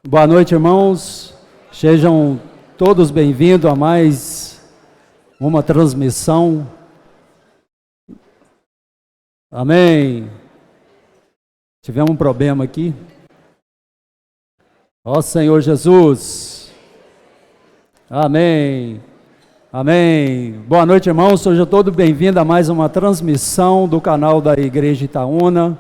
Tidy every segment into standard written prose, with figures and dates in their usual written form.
Boa noite, irmãos. Sejam todos bem-vindos a mais uma transmissão. Amém. Tivemos um problema aqui. Ó Senhor Jesus. Amém. Amém. Boa noite, irmãos. Sejam todos bem-vindos a mais uma transmissão do canal da Igreja Itaúna.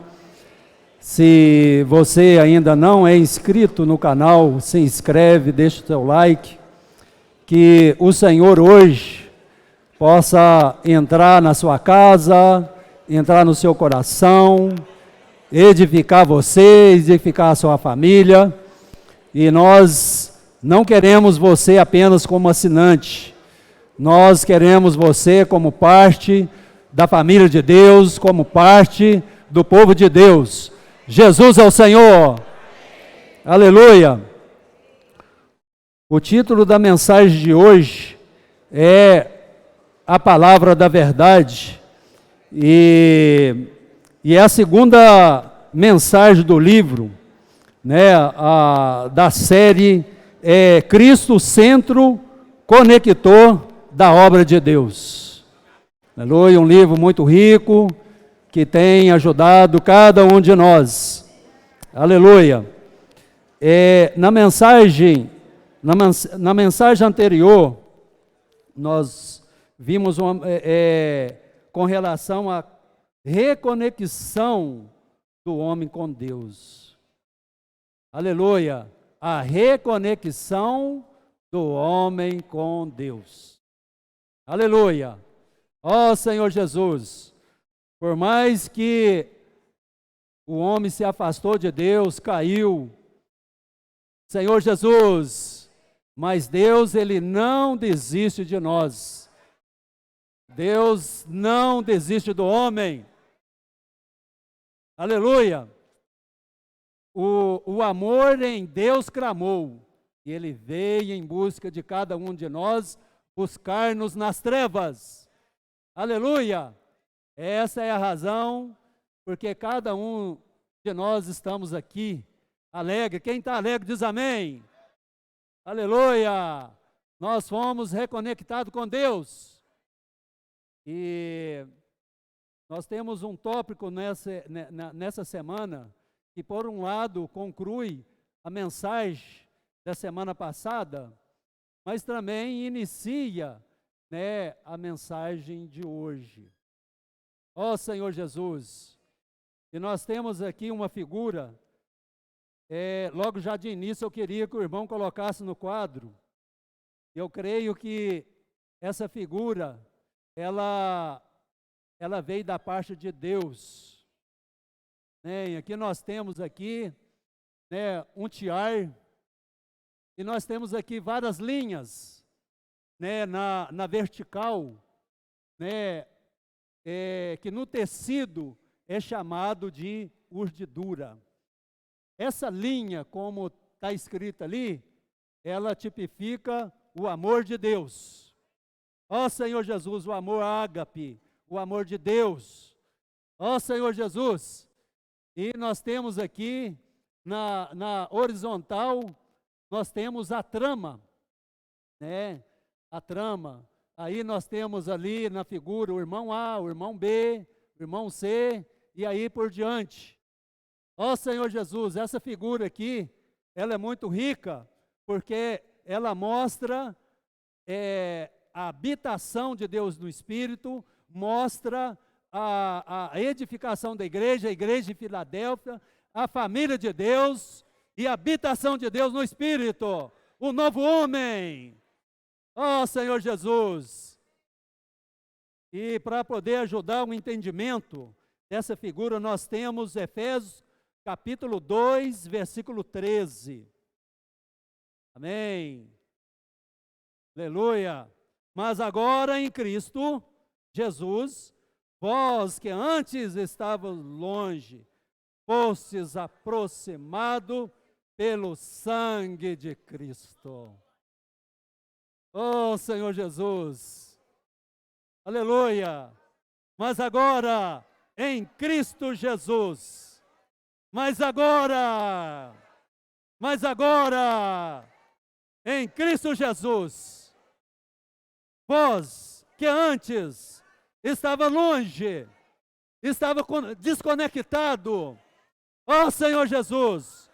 Se você ainda não é inscrito no canal, se inscreve, deixa o seu like, que o Senhor hoje possa entrar na sua casa, entrar no seu coração, edificar você, edificar a sua família. E nós não queremos você apenas como assinante, nós queremos você como parte da família de Deus, como parte do povo de Deus. Jesus é o Senhor. Amém. Aleluia. O título da mensagem de hoje é a palavra da verdade e é a segunda mensagem do livro, né, da série Cristo Centro Conector da Obra de Deus. Aleluia, um livro muito rico, que tem ajudado cada um de nós. Aleluia. Na mensagem anterior, nós vimos com relação à reconexão do homem com Deus. Aleluia. A reconexão do homem com Deus. Aleluia. Ó Senhor Jesus. Por mais que o homem se afastou de Deus, caiu, Senhor Jesus, mas Deus, Ele não desiste de nós. Deus não desiste do homem. Aleluia. O amor em Deus clamou, e Ele veio em busca de cada um de nós, buscar-nos nas trevas. Aleluia. Essa é a razão porque cada um de nós estamos aqui alegre. Quem está alegre diz amém. Aleluia! Nós fomos reconectados com Deus. E nós temos um tópico nessa semana que, por um lado, conclui a mensagem da semana passada, mas também inicia, né, a mensagem de hoje. Ó Senhor Jesus, e nós temos aqui uma figura, logo já de início eu queria que o irmão colocasse no quadro. Eu creio que essa figura, ela veio da parte de Deus. Né? E aqui nós temos aqui, né, um tiar, e nós temos aqui várias linhas, né, na vertical, né, que no tecido é chamado de urdidura. Essa linha, como está escrita ali, ela tipifica o amor de Deus. Ó Senhor Jesus, o amor ágape, o amor de Deus. Ó Senhor Jesus, e nós temos aqui, na horizontal, nós temos a trama, né? A trama. Aí nós temos ali na figura o irmão A, o irmão B, o irmão C, e aí por diante. Ó Senhor Jesus, essa figura aqui, ela é muito rica, porque ela mostra a habitação de Deus no Espírito, mostra a edificação da igreja, a igreja de Filadélfia, a família de Deus e a habitação de Deus no Espírito, o novo homem. Ó Senhor Jesus, e para poder ajudar o entendimento dessa figura, nós temos Efésios capítulo 2, versículo 13. Amém. Aleluia. Mas agora em Cristo Jesus, vós que antes estavas longe, fostes aproximados pelo sangue de Cristo. Oh, Senhor Jesus, aleluia, mas agora, em Cristo Jesus, mas agora, Mas agora, em Cristo Jesus, vós que antes estava longe, estava desconectado, ó Senhor Jesus,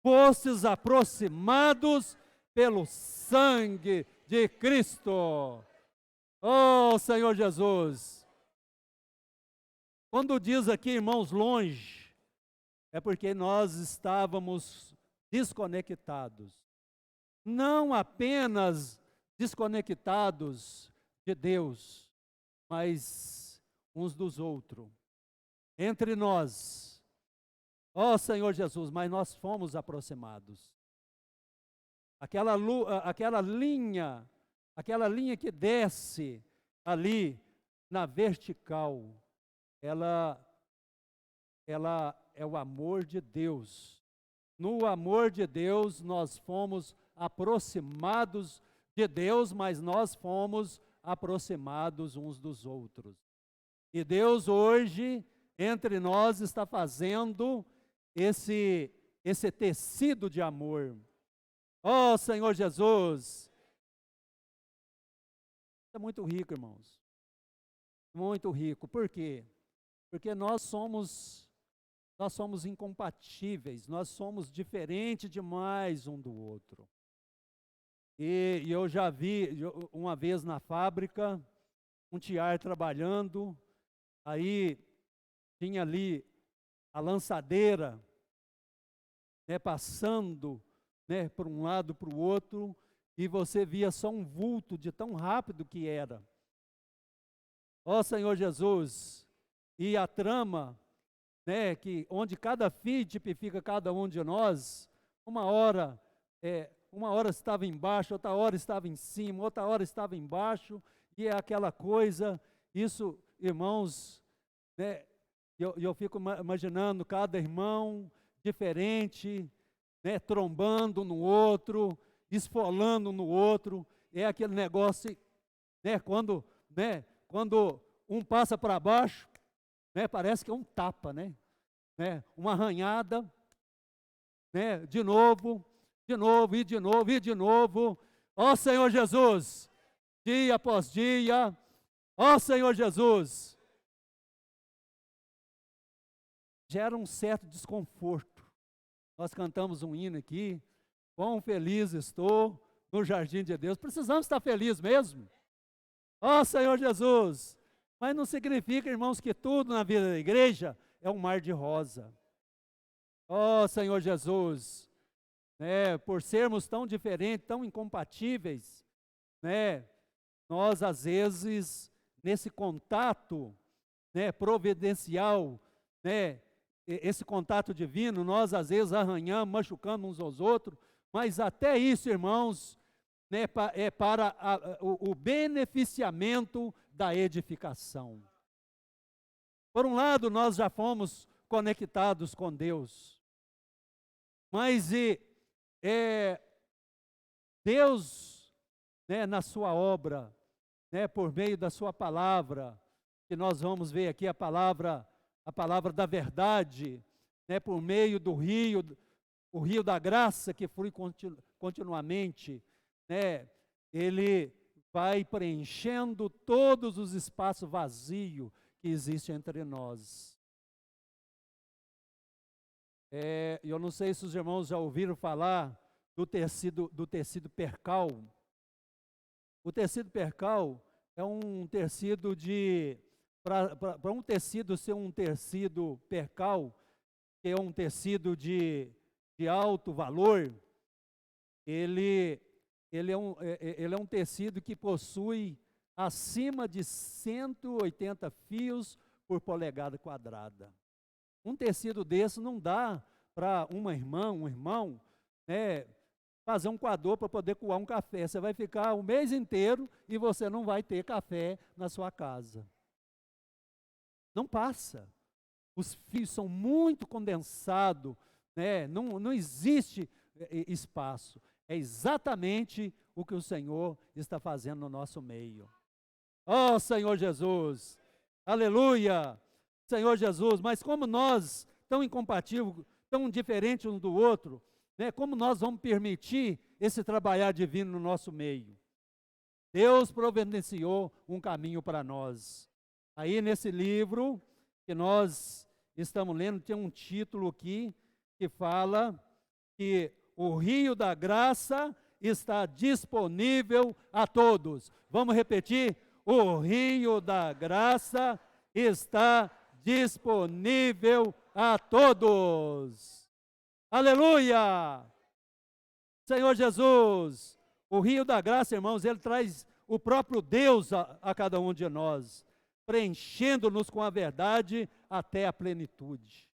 fostes aproximados pelo sangue de Cristo. Ó Senhor Jesus. Quando diz aqui, irmãos, longe, é porque nós estávamos desconectados. Não apenas desconectados de Deus, mas uns dos outros. Entre nós, ó Senhor Jesus, mas nós fomos aproximados. Aquela linha que desce ali na vertical, ela é o amor de Deus. No amor de Deus, nós fomos aproximados de Deus, mas nós fomos aproximados uns dos outros. E Deus hoje, entre nós, está fazendo esse tecido de amor. Ó Senhor Jesus! É muito rico, irmãos. Muito rico. Por quê? Porque nós somos incompatíveis, nós somos diferentes demais um do outro. E eu já vi uma vez na fábrica, um tiar trabalhando, aí tinha ali a lançadeira, né, passando, né, por um lado para o outro, e você via só um vulto de tão rápido que era. Ó Senhor Jesus, e a trama, né, onde cada fio tipifica cada um de nós, uma hora estava embaixo, outra hora estava em cima, outra hora estava embaixo, e é aquela coisa, isso, irmãos, né, eu fico imaginando cada irmão diferente, né, trombando no outro, esfolando no outro, é aquele negócio, né, quando um passa para baixo, né, parece que é um tapa, né, uma arranhada, né, de novo, e de novo, ó Senhor Jesus, dia após dia, ó Senhor Jesus, gera um certo desconforto. Nós cantamos um hino aqui, quão feliz estou no jardim de Deus. Precisamos estar felizes mesmo. Ó Senhor Jesus, mas não significa, irmãos, que tudo na vida da igreja é um mar de rosa. Ó Senhor Jesus, né, por sermos tão diferentes, tão incompatíveis, né, nós às vezes, nesse contato, né, providencial, né, esse contato divino, nós às vezes arranhamos, machucamos uns aos outros, mas até isso, irmãos, né, é para o beneficiamento da edificação. Por um lado, nós já fomos conectados com Deus, mas Deus, né, na sua obra, né, por meio da sua palavra, que nós vamos ver aqui a palavra da verdade, né, por meio do rio, o rio da graça que flui continuamente, né, ele vai preenchendo todos os espaços vazios que existem entre nós. Eu não sei se os irmãos já ouviram falar do tecido percal. O tecido percal é um tecido para um tecido ser um tecido percal, que é um tecido de alto valor, ele é um tecido que possui acima de 180 fios por polegada quadrada. Um tecido desse não dá para um irmão, né, fazer um coador para poder coar um café. Você vai ficar o mês inteiro e você não vai ter café na sua casa. Não passa. Os fios são muito condensados, né? Não existe espaço. É exatamente o que o Senhor está fazendo no nosso meio. Ó Senhor Jesus, aleluia, Senhor Jesus, mas como nós, tão incompatíveis, tão diferentes um do outro, né? Como nós vamos permitir esse trabalhar divino no nosso meio? Deus providenciou um caminho para nós. Aí nesse livro que nós estamos lendo, tem um título aqui que fala que o rio da graça está disponível a todos. Vamos repetir? O rio da graça está disponível a todos. Aleluia! Senhor Jesus, o rio da graça, irmãos, ele traz o próprio Deus a cada um de nós, preenchendo-nos com a verdade até a plenitude.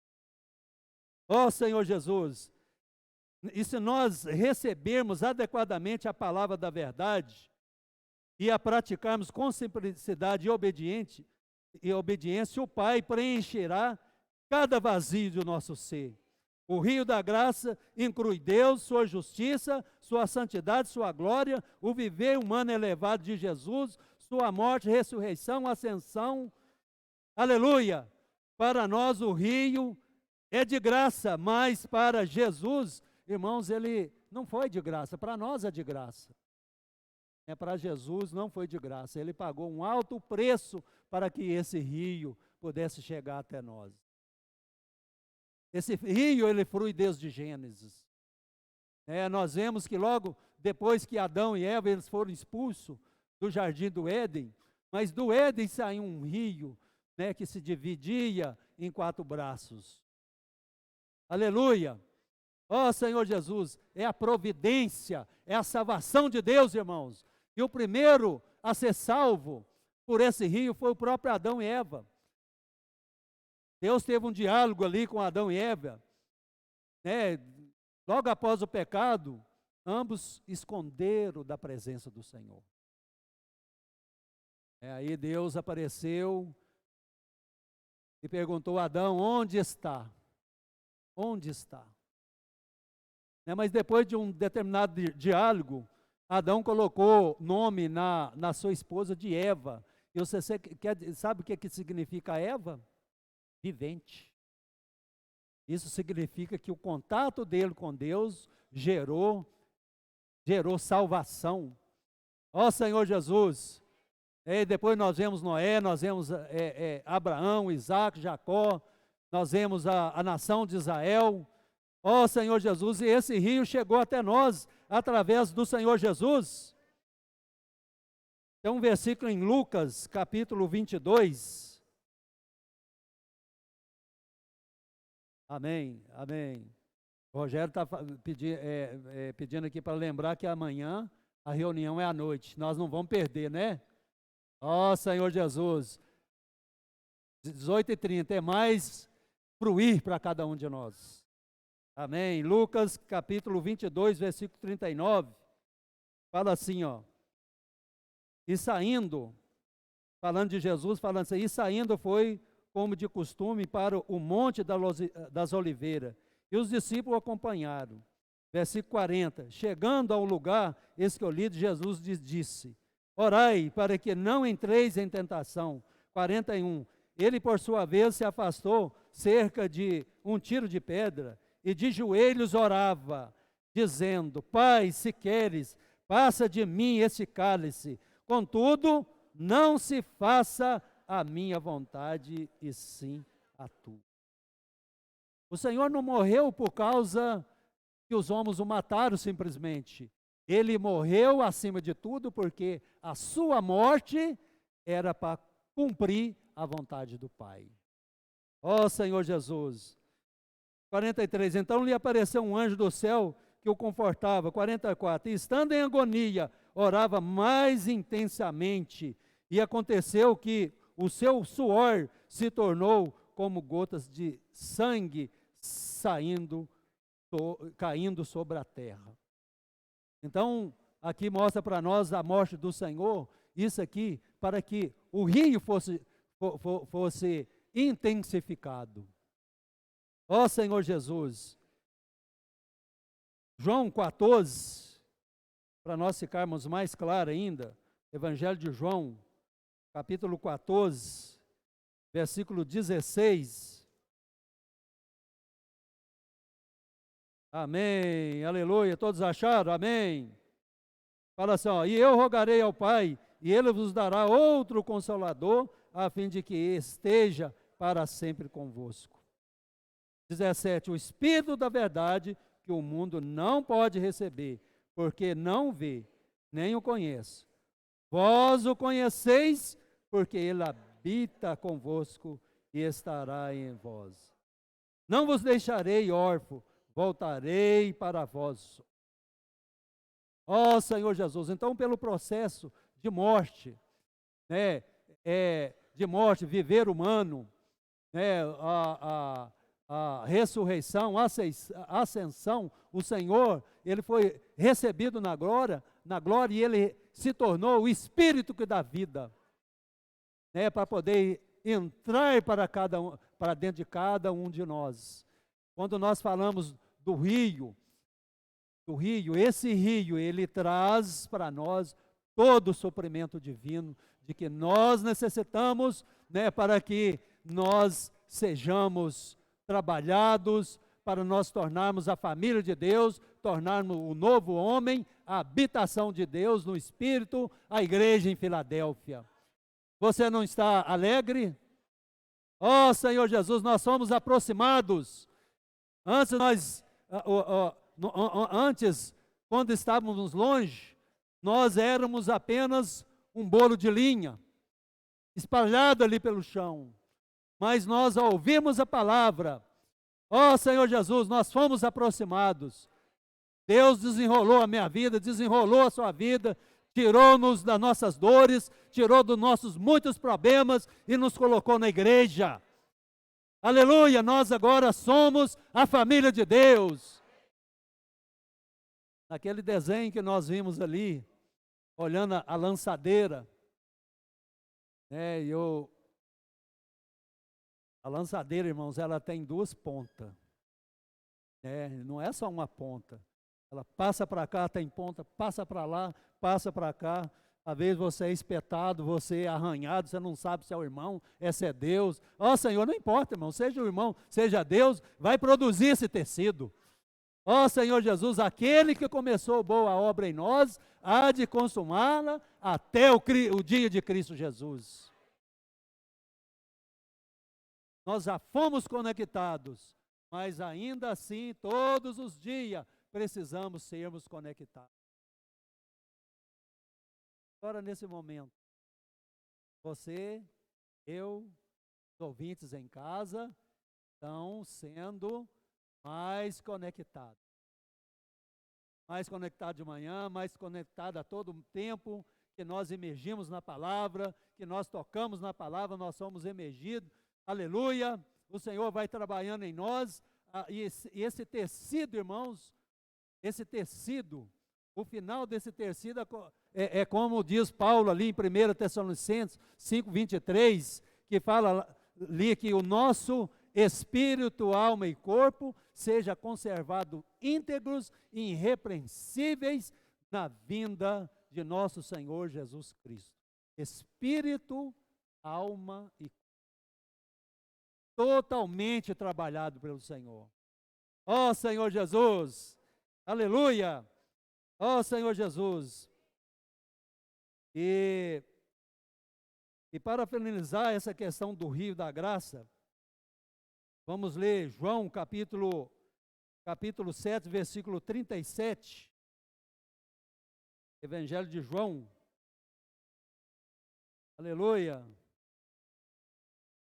Ó Senhor Jesus, e se nós recebermos adequadamente a palavra da verdade e a praticarmos com simplicidade e obediência, o Pai preencherá cada vazio do nosso ser. O rio da graça inclui Deus, sua justiça, sua santidade, sua glória, o viver humano elevado de Jesus, sua morte, ressurreição, ascensão. Aleluia! Para nós o rio é de graça, mas para Jesus, irmãos, ele não foi de graça, para nós é de graça. Para Jesus não foi de graça, ele pagou um alto preço para que esse rio pudesse chegar até nós. Esse rio, ele flui desde Gênesis. Nós vemos que logo depois que Adão e Eva eles foram expulsos do jardim do Éden, mas do Éden saiu um rio, que se dividia em 4 braços. Aleluia! Ó Senhor Jesus, é a providência, é a salvação de Deus, irmãos. E o primeiro a ser salvo por esse rio foi o próprio Adão e Eva. Deus teve um diálogo ali com Adão e Eva, logo após o pecado, ambos esconderam da presença do Senhor. Aí Deus apareceu e perguntou a Adão, onde está? Onde está? Mas depois de um determinado diálogo, Adão colocou nome na sua esposa de Eva. E você sabe o que significa Eva? Vivente. Isso significa que o contato dele com Deus gerou salvação. Ó Senhor Jesus, depois nós vemos Noé, nós vemos Abraão, Isaac, Jacó, nós vemos a nação de Israel. Ó Senhor Jesus, e esse rio chegou até nós através do Senhor Jesus. Tem um versículo em Lucas, capítulo 22. Amém, amém. O Rogério está pedindo aqui para lembrar que amanhã a reunião é à noite. Nós não vamos perder, né? Ó Senhor Jesus, 18h30, é mais fruir para cada um de nós. Amém. Lucas capítulo 22, versículo 39, fala assim, ó. E saindo, falando de Jesus, falando assim, e saindo foi como de costume, para o monte das oliveiras, e os discípulos o acompanharam. Versículo 40, chegando ao lugar escolhido, Jesus disse, orai para que não entreis em tentação. 41, ele por sua vez se afastou cerca de um tiro de pedra, e de joelhos orava, dizendo, Pai, se queres, passa de mim esse cálice, contudo, não se faça a minha vontade, e sim a tua. O Senhor não morreu por causa que os homens o mataram simplesmente. Ele morreu acima de tudo porque a sua morte era para cumprir a vontade do Pai. Ó Senhor Jesus. 43, então lhe apareceu um anjo do céu que o confortava. 44, e estando em agonia, orava mais intensamente, e aconteceu que o seu suor se tornou como gotas de sangue caindo sobre a terra. Então, aqui mostra para nós a morte do Senhor, isso aqui, para que o rio fosse intensificado. Ó Senhor Jesus. João 14, para nós ficarmos mais claros ainda, Evangelho de João, capítulo 14, versículo 16. Amém, aleluia. Todos acharam? Amém. Fala assim, ó, e eu rogarei ao Pai, e Ele vos dará outro Consolador, a fim de que esteja para sempre convosco. 17, o Espírito da verdade, que o mundo não pode receber, porque não vê, nem o conhece. Vós o conheceis, porque Ele habita convosco e estará em vós. Não vos deixarei órfão, voltarei para vós. Ó Senhor Jesus, então pelo processo de morte, né, de morte, viver humano, né, a ressurreição, a ascensão, o Senhor, ele foi recebido na glória e ele se tornou o Espírito que dá vida, né, para poder entrar para dentro de cada um de nós. Quando nós falamos do rio, esse rio, ele traz para nós todo o suprimento divino de que nós necessitamos, né, para que nós sejamos trabalhados, para nós tornarmos a família de Deus, tornarmos o novo homem, a habitação de Deus no Espírito, a igreja em Filadélfia. Você não está alegre? Ó Senhor Jesus, nós somos aproximados. Antes, quando estávamos longe, nós éramos apenas um bolo de linha, espalhado ali pelo chão. Mas nós ouvimos a palavra. Ó Senhor Jesus, nós fomos aproximados. Deus desenrolou a minha vida, desenrolou a sua vida, tirou-nos das nossas dores, tirou dos nossos muitos problemas e nos colocou na igreja. Aleluia, nós agora somos a família de Deus. Naquele desenho que nós vimos ali, olhando a lançadeira, né, a lançadeira, irmãos, ela tem duas pontas, né, não é só uma ponta. Ela passa para cá, tem ponta, passa para lá, passa para cá. Às vezes você é espetado, você é arranhado, você não sabe se é o irmão, se é Deus. Ó Senhor, não importa, irmão, seja o irmão, seja Deus, vai produzir esse tecido. Ó Senhor Jesus, aquele que começou boa obra em nós, há de consumá-la até o dia de Cristo Jesus. Nós já fomos conectados, mas ainda assim, todos os dias, precisamos sermos conectados. Agora, nesse momento, você, eu, os ouvintes em casa, estão sendo mais conectados. Mais conectados de manhã, mais conectados a todo tempo que nós emergimos na palavra, que nós tocamos na palavra, nós somos emergidos. Aleluia! O Senhor vai trabalhando em nós. E esse tecido, irmãos, esse tecido, o final desse tecido é como diz Paulo ali em 1 Tessalonicenses 5:23, que fala ali que o nosso espírito, alma e corpo seja conservado íntegros e irrepreensíveis na vinda de nosso Senhor Jesus Cristo. Espírito, alma e corpo. Totalmente trabalhado pelo Senhor. Ó Senhor Jesus, aleluia, ó Senhor Jesus. E para finalizar essa questão do rio da graça, vamos ler João capítulo 7, versículo 37. Evangelho de João. Aleluia.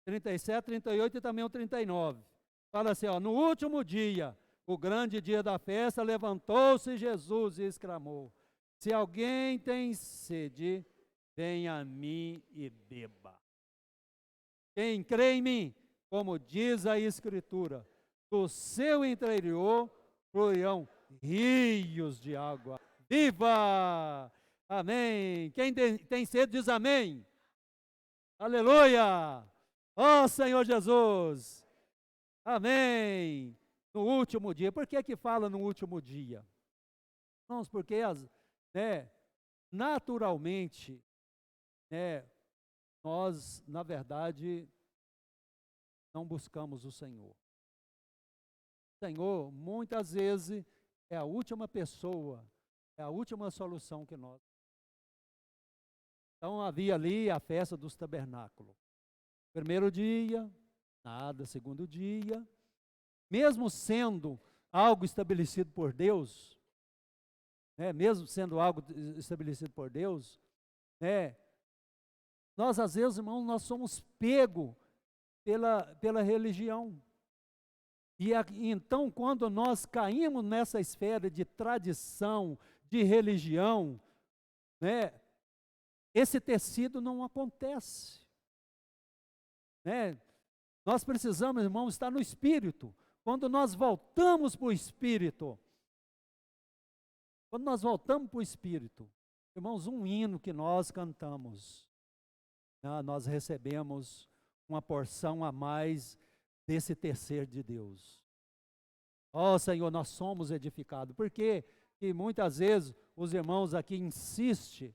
37, 38 e também o 39. Fala assim, ó, no último dia, o grande dia da festa, levantou-se Jesus e exclamou: se alguém tem sede, venha a mim e beba. Quem crê em mim, como diz a Escritura, do seu interior fluirão rios de água viva. Amém. Quem tem sede diz amém. Aleluia. Ó Senhor Jesus. Amém. No último dia. Por que fala no último dia? Irmãos, porque naturalmente, nós, na verdade, não buscamos o Senhor. Senhor, muitas vezes é a última pessoa, é a última solução que nós. Então havia ali a festa dos tabernáculos. Primeiro dia, nada. Segundo dia, mesmo sendo algo estabelecido por Deus, mesmo sendo algo estabelecido por Deus, nós às vezes, irmãos, nós somos pegos pela religião. Então, quando nós caímos nessa esfera de tradição, de religião, esse tecido não acontece. Nós precisamos, irmãos, estar no Espírito. Quando nós voltamos para o Espírito, irmãos, um hino que nós cantamos, nós recebemos uma porção a mais desse tecer de Deus. Ó Senhor, nós somos edificados. Por quê? Que muitas vezes os irmãos aqui insistem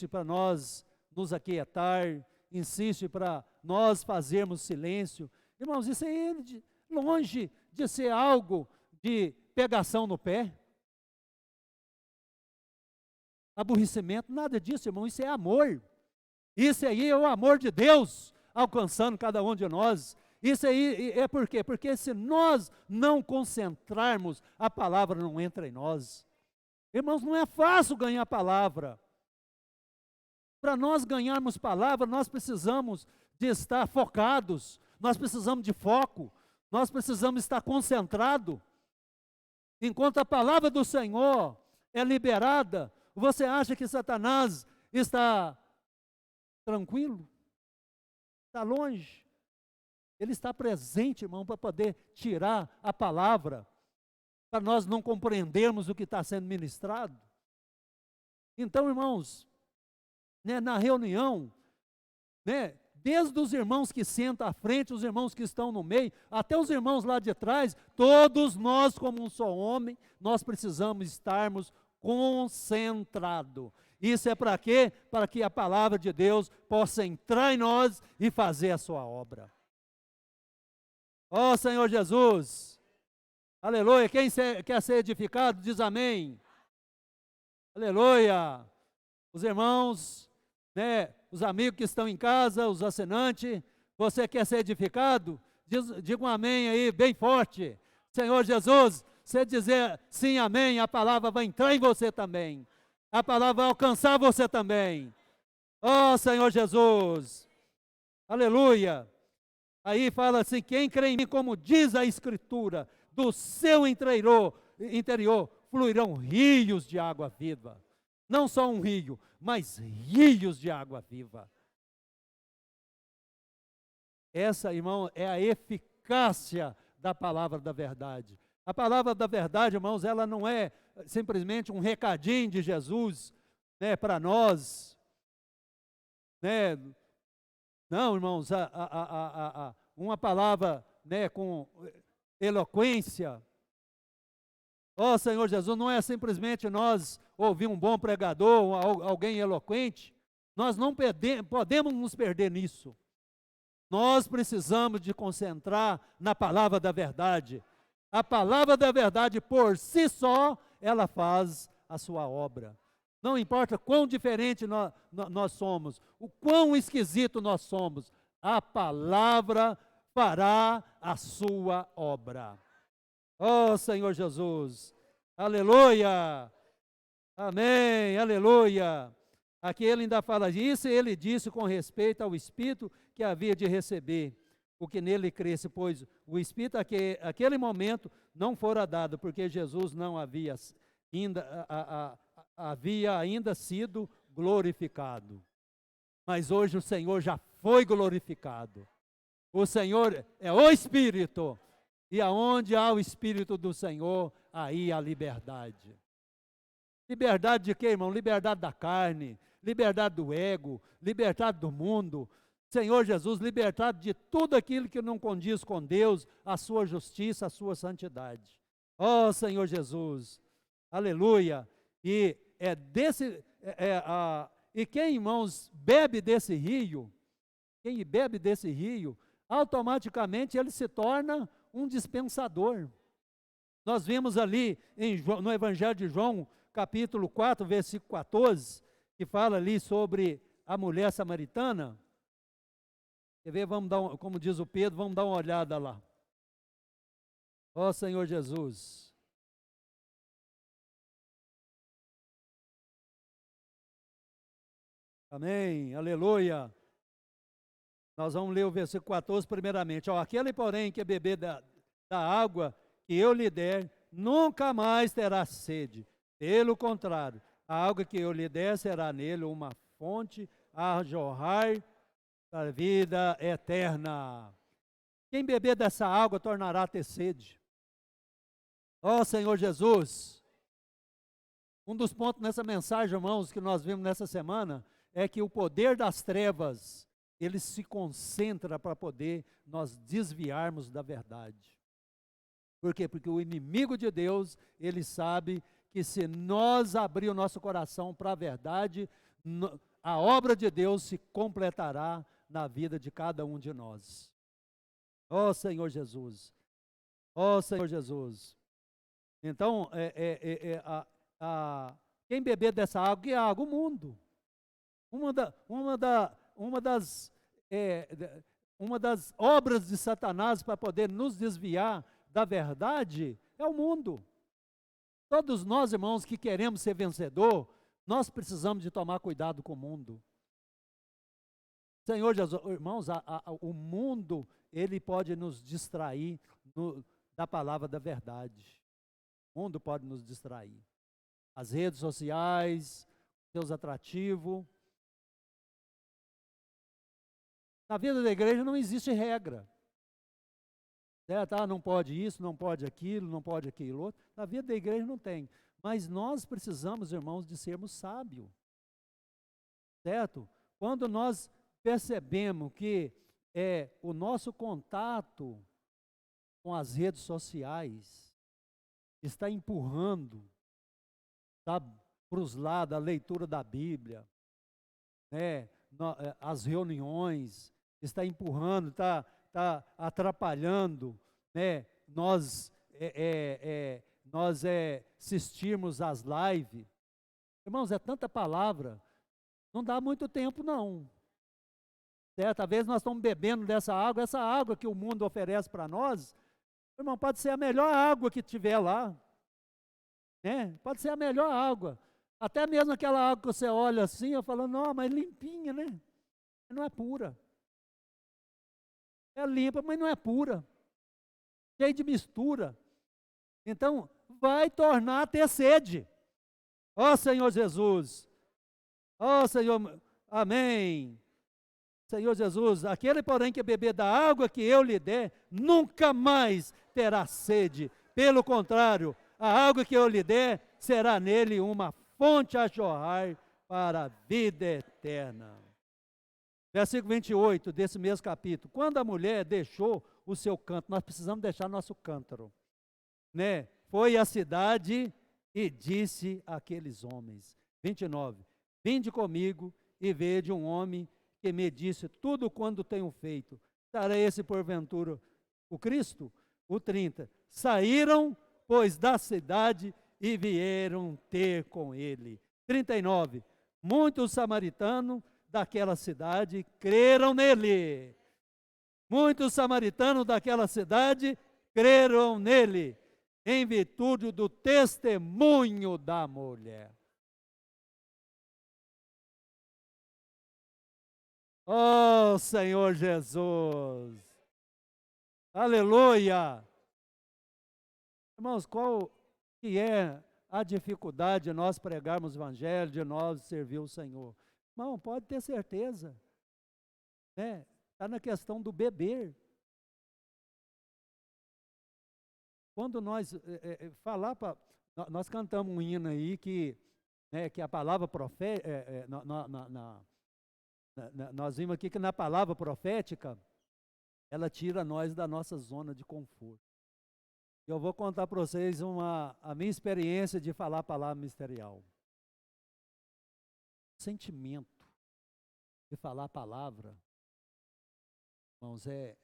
para nós nos aquietar, insistem para nós fazermos silêncio. Irmãos, isso é longe de ser algo de pegação no pé, aborrecimento, nada disso, irmão, isso é amor. Isso aí é o amor de Deus alcançando cada um de nós. Isso aí é por quê? Porque se nós não concentrarmos, a palavra não entra em nós. Irmãos, não é fácil ganhar a palavra. Para nós ganharmos palavra, nós precisamos de estar focados, nós precisamos de foco, nós precisamos estar concentrados. Enquanto a palavra do Senhor é liberada, você acha que Satanás está tranquilo? Está longe? Ele está presente, irmão, para poder tirar a palavra, para nós não compreendermos o que está sendo ministrado. Então, irmãos, na reunião, desde os irmãos que sentam à frente, os irmãos que estão no meio, até os irmãos lá de trás, todos nós, como um só homem, nós precisamos estarmos concentrados. Isso é para quê? Para que a palavra de Deus possa entrar em nós e fazer a sua obra. Ó Senhor Jesus, aleluia. Quem quer ser edificado, diz amém. Aleluia. Os irmãos, os amigos que estão em casa, os assinantes, você quer ser edificado? Diga um amém aí, bem forte. Senhor Jesus, você dizer sim, amém, a palavra vai entrar em você também. A palavra vai alcançar você também. Ó Senhor Jesus, aleluia. Aí fala assim, quem crê em mim, como diz a Escritura, do seu interior fluirão rios de água viva. Não só um rio, mas rios de água viva. Essa, irmão, é a eficácia da palavra da verdade. A palavra da verdade, irmãos, ela não é simplesmente um recadinho de Jesus, para nós, Não, irmãos, uma palavra, com eloquência. Ó Senhor Jesus, não é simplesmente nós ouvir um bom pregador, alguém eloquente. Nós não podemos nos perder nisso. Nós precisamos de concentrar na palavra da verdade. A palavra da verdade por si só, ela faz a sua obra. Não importa quão diferente nós somos, o quão esquisito nós somos, a palavra fará a sua obra. Oh Senhor Jesus, aleluia, amém, aleluia. Aqui ele ainda fala disso, e ele disse com respeito ao Espírito que havia de receber, o que nele cresce, pois o Espírito aquele momento não fora dado, porque Jesus não havia ainda sido glorificado. Mas hoje o Senhor já foi glorificado. O Senhor é o Espírito, e aonde há o Espírito do Senhor, aí há liberdade. Liberdade de quê, irmão? Liberdade da carne, liberdade do ego, liberdade do mundo. Senhor Jesus, liberdade de tudo aquilo que não condiz com Deus, a sua justiça, a sua santidade. Ó Senhor Jesus, aleluia. E quem, irmãos, bebe desse rio, automaticamente ele se torna um dispensador. Nós vimos ali no Evangelho de João, capítulo 4, versículo 14, que fala ali sobre a mulher samaritana. Quer ver? Como diz o Pedro, vamos dar uma olhada lá. Ó Senhor Jesus. Amém, aleluia. Nós vamos ler o versículo 14 primeiramente. Ó, aquele, porém, que beber da água que eu lhe der, nunca mais terá sede. Pelo contrário, a água que eu lhe der será nele uma fonte a jorrar da vida eterna. Quem beber dessa água tornará a ter sede. Ó Senhor Jesus, um dos pontos nessa mensagem, irmãos, que nós vimos nessa semana, é que o poder das trevas, ele se concentra para poder nós desviarmos da verdade. Por quê? Porque o inimigo de Deus, ele sabe que se nós abrir o nosso coração para a verdade, a obra de Deus se completará na vida de cada um de nós. Ó Senhor Jesus, ó Senhor Jesus. Então, quem beber dessa água, que é água? O mundo. Uma das obras de Satanás para poder nos desviar da verdade é o mundo. Todos nós, irmãos, que queremos ser vencedor, nós precisamos de tomar cuidado com o mundo. Senhor Jesus, irmãos, o mundo, ele pode nos distrair da palavra da verdade. O mundo pode nos distrair. As redes sociais, seus atrativos. Na vida da igreja não existe regra. Certo? Não pode isso, não pode aquilo, não pode aquilo outro. Na vida da igreja não tem. Mas nós precisamos, irmãos, de sermos sábios. Certo? Quando nós percebemos que o nosso contato com as redes sociais está empurrando para os lados a leitura da Bíblia, né? As reuniões, está empurrando, está atrapalhando, né? Nós assistirmos às lives. Irmãos, é tanta palavra, não dá muito tempo não. Certa vez nós estamos bebendo dessa água, essa água que o mundo oferece para nós, irmão, pode ser a melhor água que tiver lá, né? Pode ser a melhor água. Até mesmo aquela água que você olha assim, eu falo, não, mas limpinha, né? Não é pura. É limpa, mas não é pura. Cheia de mistura. Então, vai tornar a ter sede. Ó Senhor Jesus. Ó Senhor, amém. Senhor Jesus, aquele, porém, que beber da água que eu lhe der, nunca mais terá sede. Pelo contrário, a água que eu lhe der será nele uma fonte a jorrar para a vida eterna. Versículo 28 desse mesmo capítulo. Quando a mulher deixou o seu canto, nós precisamos deixar nosso cântaro, né? Foi à cidade e disse àqueles homens. 29. Vinde comigo e vede um homem que me disse tudo quanto tenho feito. Será esse porventura o Cristo? O 30. Saíram, pois, da cidade e vieram ter com ele. 39. Muitos samaritanos daquela cidade creram nele. Muitos samaritanos daquela cidade creram nele, em virtude do testemunho da mulher. Oh, Senhor Jesus! Aleluia! Irmãos, qual que é a dificuldade de nós pregarmos o evangelho, de nós servir o Senhor? Irmão, pode ter certeza, né? Está na questão do beber. Quando nós nós cantamos um hino aí que a palavra profética, nós vimos aqui que na palavra profética, ela tira nós da nossa zona de conforto. Eu vou contar para vocês a minha experiência de falar a palavra ministerial. O sentimento de falar a palavra, irmãos, é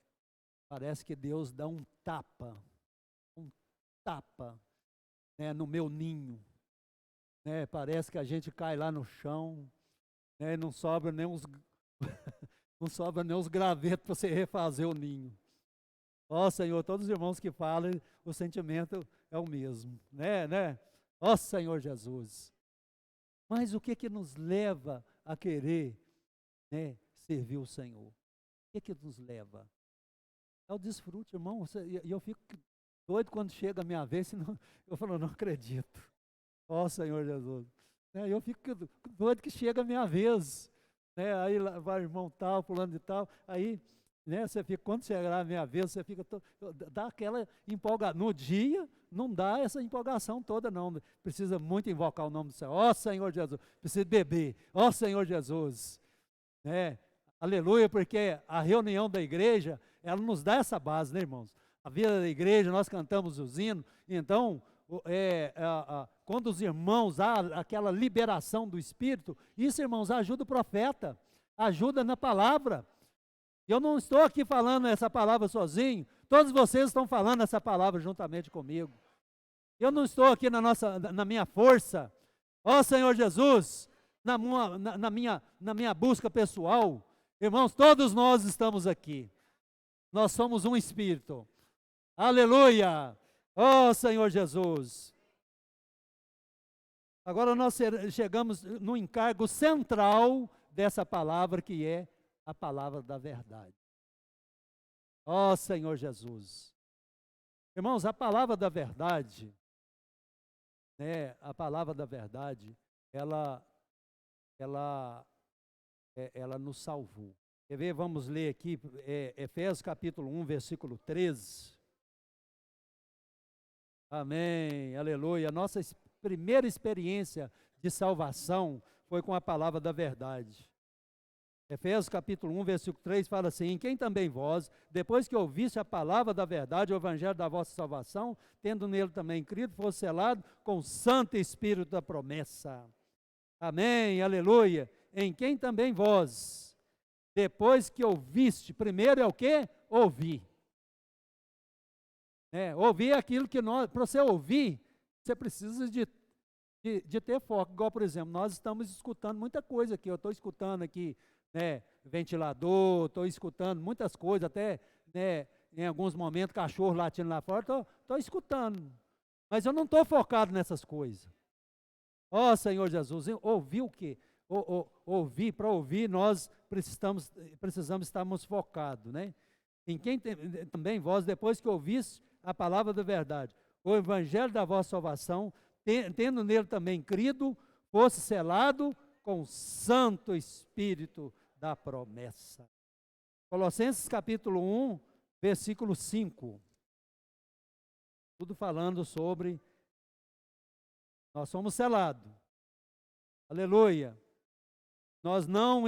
Parece que Deus dá um tapa, né, no meu ninho. Né? Parece que a gente cai lá no chão, né, e não sobra nem uns, não sobra nem os gravetos para você refazer o ninho. Ó Senhor, todos os irmãos que falam, o sentimento é o mesmo, né? Ó Senhor Jesus. Mas o que que nos leva a querer, né, servir o Senhor? O que que nos leva? É o desfrute, irmão. E eu fico doido quando chega a minha vez, senão, eu falo, não acredito. Ó Senhor Jesus. Eu fico doido que chega a minha vez. Né? Aí vai o irmão tal, fulano de tal. Aí, né, você fica, quando chegar a minha vez, você fica, dá aquela empolgação. No dia, não dá essa empolgação toda, não. Precisa muito invocar o nome do Senhor. Ó Senhor Jesus. Precisa beber. Ó Senhor Jesus. Né? Aleluia, porque a reunião da igreja, ela nos dá essa base, né, irmãos? A vida da igreja, nós cantamos os hinos, então, quando os irmãos, há aquela liberação do Espírito, isso, irmãos, ajuda o profeta, ajuda na palavra. Eu não estou aqui falando essa palavra sozinho, todos vocês estão falando essa palavra juntamente comigo. Eu não estou aqui na minha força, ó Senhor Jesus, na minha busca pessoal. Irmãos, todos nós estamos aqui. Nós somos um Espírito. Aleluia! Oh, Senhor Jesus! Agora nós chegamos no encargo central dessa palavra, que é a palavra da verdade. Oh, Senhor Jesus! Irmãos, a palavra da verdade, né, a palavra da verdade, ela nos salvou. Quer ver? Vamos ler aqui, Efésios capítulo 1, versículo 13. Amém, aleluia. A nossa primeira experiência de salvação foi com a palavra da verdade. Efésios capítulo 1, versículo 3 fala assim: em quem também vós, depois que ouviste a palavra da verdade, o evangelho da vossa salvação, tendo nele também crido, fosse selado com o Santo Espírito da promessa. Amém, aleluia. Em quem também vós, depois que ouviste, primeiro é o quê? Ouvir. Ouvir é aquilo que nós, para você ouvir, você precisa de ter foco. Igual, por exemplo, nós estamos escutando muita coisa aqui. Eu estou escutando aqui, né, ventilador, estou escutando muitas coisas, até, né, em alguns momentos, cachorro latindo lá fora, estou escutando. Mas eu não estou focado nessas coisas. Ó Senhor Jesus, ouvir o quê? Ouvir, para ouvir, nós precisamos estarmos focados, né? Em quem também vós, depois que ouviste a palavra da verdade, o evangelho da vossa salvação, tendo nele também crido, fosse selado com o Santo Espírito da promessa. Colossenses capítulo 1, versículo 5. Tudo falando sobre nós somos selados. Aleluia. Nós não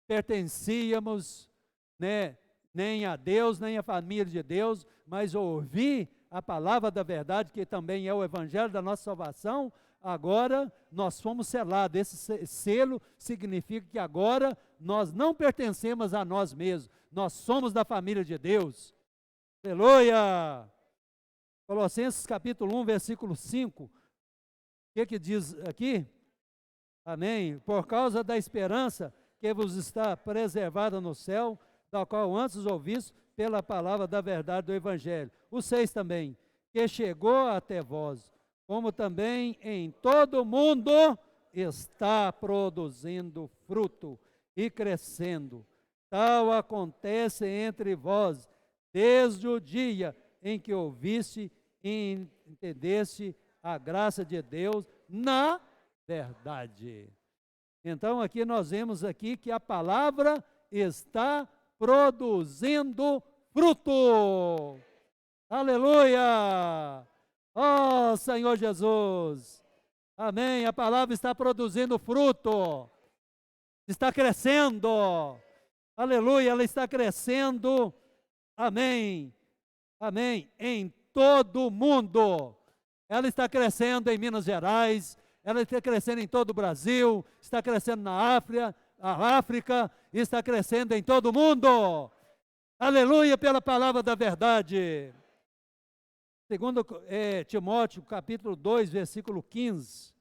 pertencíamos, né, nem a Deus, nem a família de Deus, mas ouvir a palavra da verdade, que também é o evangelho da nossa salvação. Agora nós fomos selados. Esse selo significa que agora nós não pertencemos a nós mesmos, nós somos da família de Deus. Aleluia! Colossenses capítulo 1, versículo 5. O que diz aqui? Amém. Por causa da esperança que vos está preservada no céu, da qual antes ouvistes pela palavra da verdade do evangelho. O 6 também, que chegou até vós, como também em todo o mundo está produzindo fruto e crescendo. Tal acontece entre vós, desde o dia em que ouviste e entendeste a graça de Deus na verdade. Então aqui nós vemos aqui que a palavra está produzindo fruto. Aleluia! Oh Senhor Jesus! Amém, a palavra está produzindo fruto. Está crescendo. Aleluia, ela está crescendo. Amém. Amém. Em todo o mundo. Ela está crescendo em Minas Gerais, ela está crescendo em todo o Brasil, está crescendo na África, está crescendo em todo o mundo. Aleluia pela palavra da verdade. Segundo Timóteo, capítulo 2, versículo 15.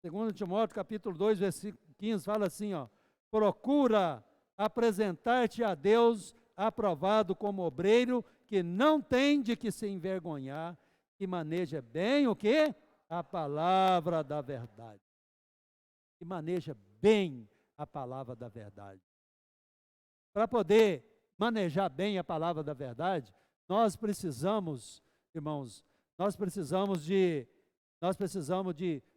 Segundo Timóteo, capítulo 2, versículo 15, fala assim, ó: procura apresentar-te a Deus aprovado como obreiro, que não tem de que se envergonhar, que maneja bem o quê? A palavra da verdade. Que maneja bem a palavra da verdade. Para poder manejar bem a palavra da verdade, nós precisamos, irmãos, nós precisamos de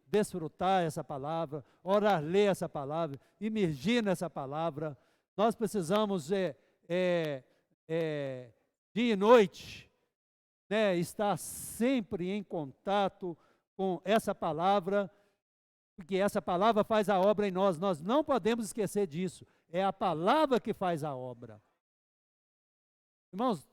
desfrutar essa palavra, orar, ler essa palavra, imergir nessa palavra. Nós precisamos dia e noite, né, estar sempre em contato com essa palavra, porque essa palavra faz a obra em nós. Nós não podemos esquecer disso. É a palavra que faz a obra. Irmãos,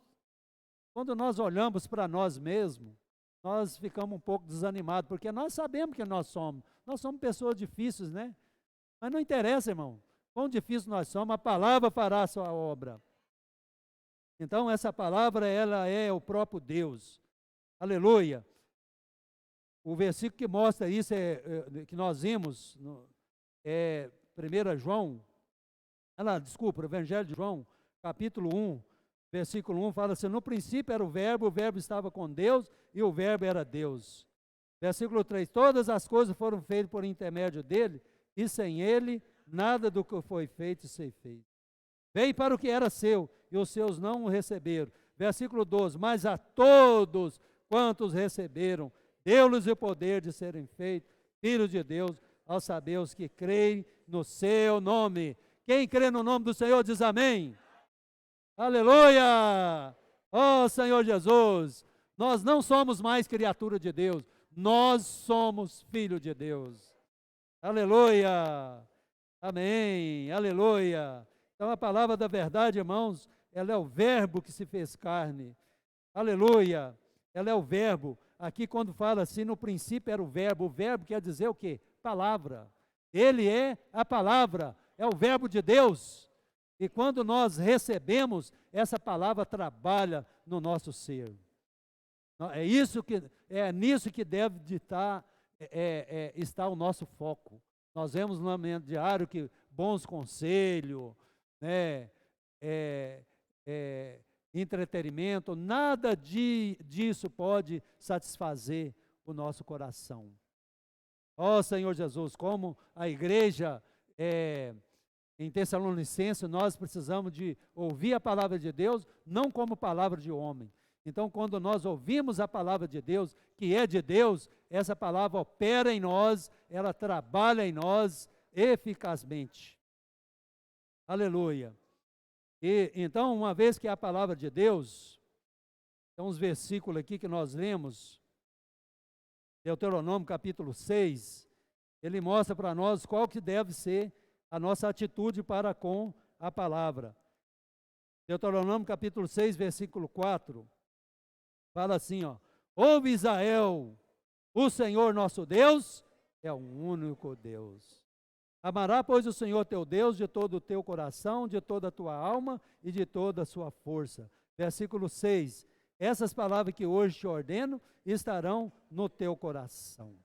quando nós olhamos para nós mesmos, nós ficamos um pouco desanimados, porque nós sabemos que nós somos. Nós somos pessoas difíceis, né? Mas não interessa, irmão. Quão difícil nós somos, a palavra fará a sua obra. Então, essa palavra, ela é o próprio Deus. Aleluia. O versículo que mostra isso, que nós vimos, é 1 João, o Evangelho de João, capítulo 1, versículo 1, fala assim: no princípio era o verbo estava com Deus, e o verbo era Deus. Versículo 3, todas as coisas foram feitas por intermédio dele, e sem ele, nada do que foi feito se fez. Veio para o que era seu, e os seus não o receberam. Versículo 12, mas a todos quantos receberam, deu-lhes o poder de serem feitos filhos de Deus, ao saber os que creem no seu nome. Quem crê no nome do Senhor diz amém. Aleluia! Ó Senhor Jesus, nós não somos mais criatura de Deus, nós somos filho de Deus. Aleluia! Amém, aleluia. Então a palavra da verdade, irmãos, ela é o verbo que se fez carne. Aleluia, ela é o verbo. Aqui quando fala assim, no princípio era o verbo quer dizer o quê? Palavra. Ele é a palavra, é o verbo de Deus. E quando nós recebemos, essa palavra trabalha no nosso ser. É nisso que deve estar o nosso foco. Nós vemos no momento diário que bons conselhos, né, entretenimento, nada disso pode satisfazer o nosso coração. Ó Senhor Jesus, como a igreja em Tessalonicenses, nós precisamos de ouvir a palavra de Deus, não como palavra de homem. Então, quando nós ouvimos a palavra de Deus, que é de Deus, essa palavra opera em nós, ela trabalha em nós eficazmente. Aleluia. E então, uma vez que é a palavra de Deus, tem uns versículos aqui que nós lemos, Deuteronômio capítulo 6, ele mostra para nós qual que deve ser a nossa atitude para com a palavra. Deuteronômio capítulo 6, versículo 4, fala assim, ó: ouve Israel, o Senhor nosso Deus é o único Deus. Amará, pois, o Senhor teu Deus de todo o teu coração, de toda a tua alma e de toda a sua força. Versículo 6, essas palavras que hoje te ordeno estarão no teu coração.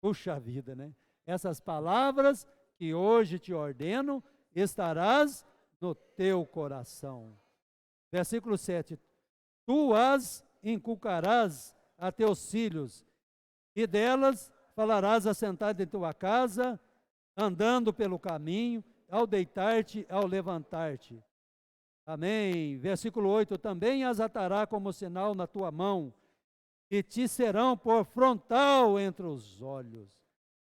Puxa vida, né? Essas palavras que hoje te ordeno estarás no teu coração. Versículo 7, tu as inculcarás a teus filhos, e delas falarás assentado em tua casa, andando pelo caminho, ao deitar-te, ao levantar-te. Amém. Versículo 8, também as atará como sinal na tua mão, e te serão por frontal entre os olhos,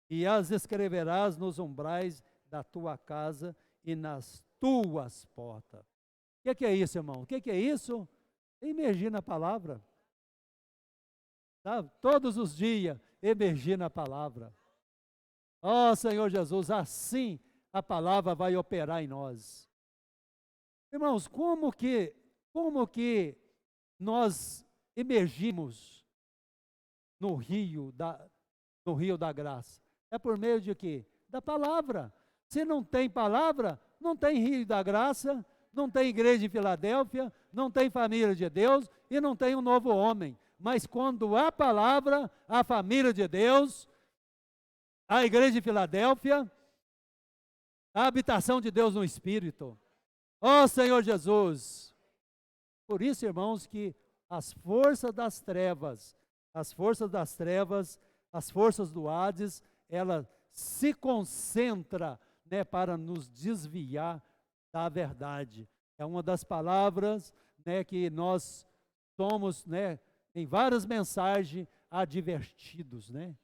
e as escreverás nos umbrais da tua casa e nas tuas portas. O que é isso, irmão? O que é isso? Emergir na palavra. Tá? Todos os dias, emergir na palavra. Ó Senhor Jesus, assim a palavra vai operar em nós. Irmãos, como que nós emergimos no rio da graça? É por meio de quê? Da palavra. Se não tem palavra, não tem Rio da Graça, não tem igreja em Filadélfia, não tem família de Deus e não tem um novo homem. Mas quando há palavra, a família de Deus, a igreja de Filadélfia, a habitação de Deus no Espírito. Ó Senhor Jesus! Por isso, irmãos, que as forças das trevas, as forças do Hades, ela se concentra, né, para nos desviar da verdade. É uma das palavras, né, que nós somos, né, em várias mensagens advertidos, né?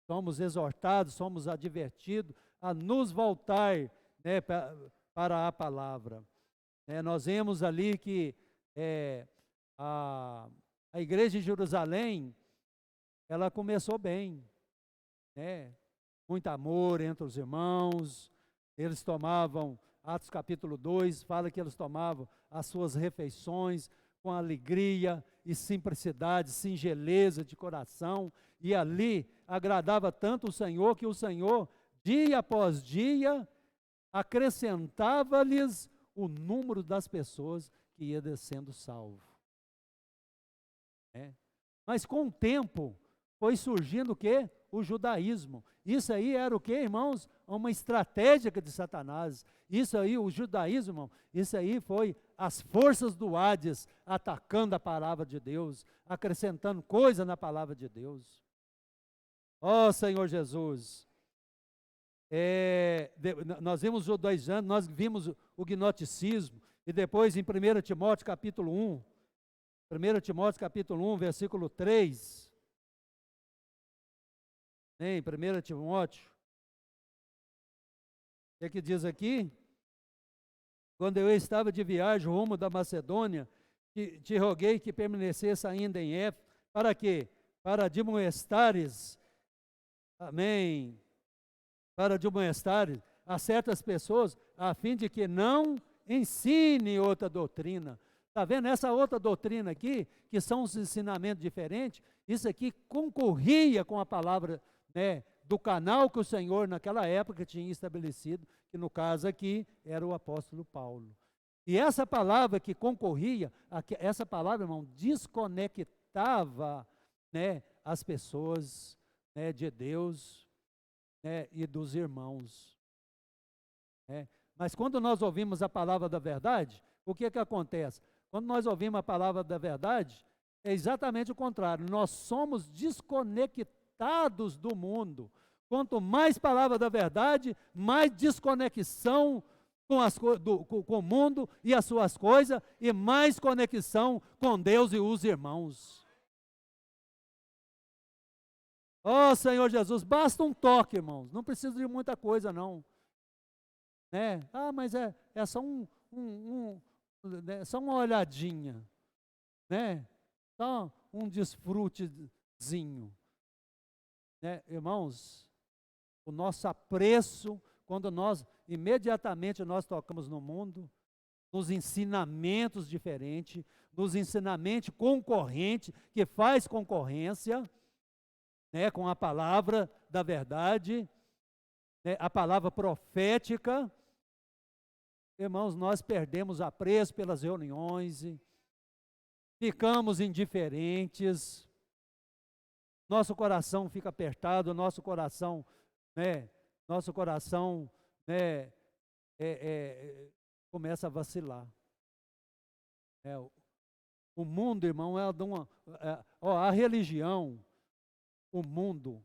Somos exortados, somos advertidos a nos voltar, né, para a palavra. Nós vemos ali que a igreja de Jerusalém, ela começou bem, né? Muito amor entre os irmãos, eles tomavam, Atos capítulo 2, fala que eles tomavam as suas refeições com alegria e simplicidade, singeleza de coração, e ali agradava tanto o Senhor, que o Senhor, dia após dia, acrescentava-lhes o número das pessoas que ia descendo salvo. Mas com o tempo, foi surgindo o quê? O judaísmo. Isso aí era o quê, irmãos? Uma estratégia de Satanás. Isso aí, o judaísmo, irmão, isso aí foi as forças do Hades atacando a palavra de Deus, acrescentando coisa na palavra de Deus. Ó Senhor Jesus! Nós vimos os 2 anos, nós vimos o gnosticismo, e depois em 1 Timóteo capítulo 1, 1 Timóteo capítulo 1, versículo 3, em 1 Timóteo, o que diz aqui? Quando eu estava de viagem rumo da Macedônia, te roguei que permanecesse ainda em Éfeso, para quê? Para admoestares, amém, para admoestares a certas pessoas, a fim de que não ensine outra doutrina. Está vendo? Essa outra doutrina aqui, que são os ensinamentos diferentes, isso aqui concorria com a palavra, né, do canal que o Senhor naquela época tinha estabelecido, que no caso aqui era o apóstolo Paulo. E essa palavra que concorria, essa palavra, irmão, desconectava, né, as pessoas, né, de Deus, né, e dos irmãos. Mas quando nós ouvimos a palavra da verdade, o que acontece? Quando nós ouvimos a palavra da verdade, é exatamente o contrário. Nós somos desconectados do mundo. Quanto mais palavra da verdade, mais desconexão com o mundo e as suas coisas, e mais conexão com Deus e os irmãos. Ó Senhor Jesus, basta um toque, irmãos, não precisa de muita coisa não. Mas é só só uma olhadinha, só um desfrutezinho. Irmãos, o nosso apreço, quando imediatamente nós tocamos no mundo, nos ensinamentos diferentes, nos ensinamentos concorrentes, que faz concorrência, com a palavra da verdade, a palavra profética, irmãos, nós perdemos apreço pelas reuniões, ficamos indiferentes, nosso coração fica apertado, nosso coração começa a vacilar. O mundo, irmão, a religião, o mundo,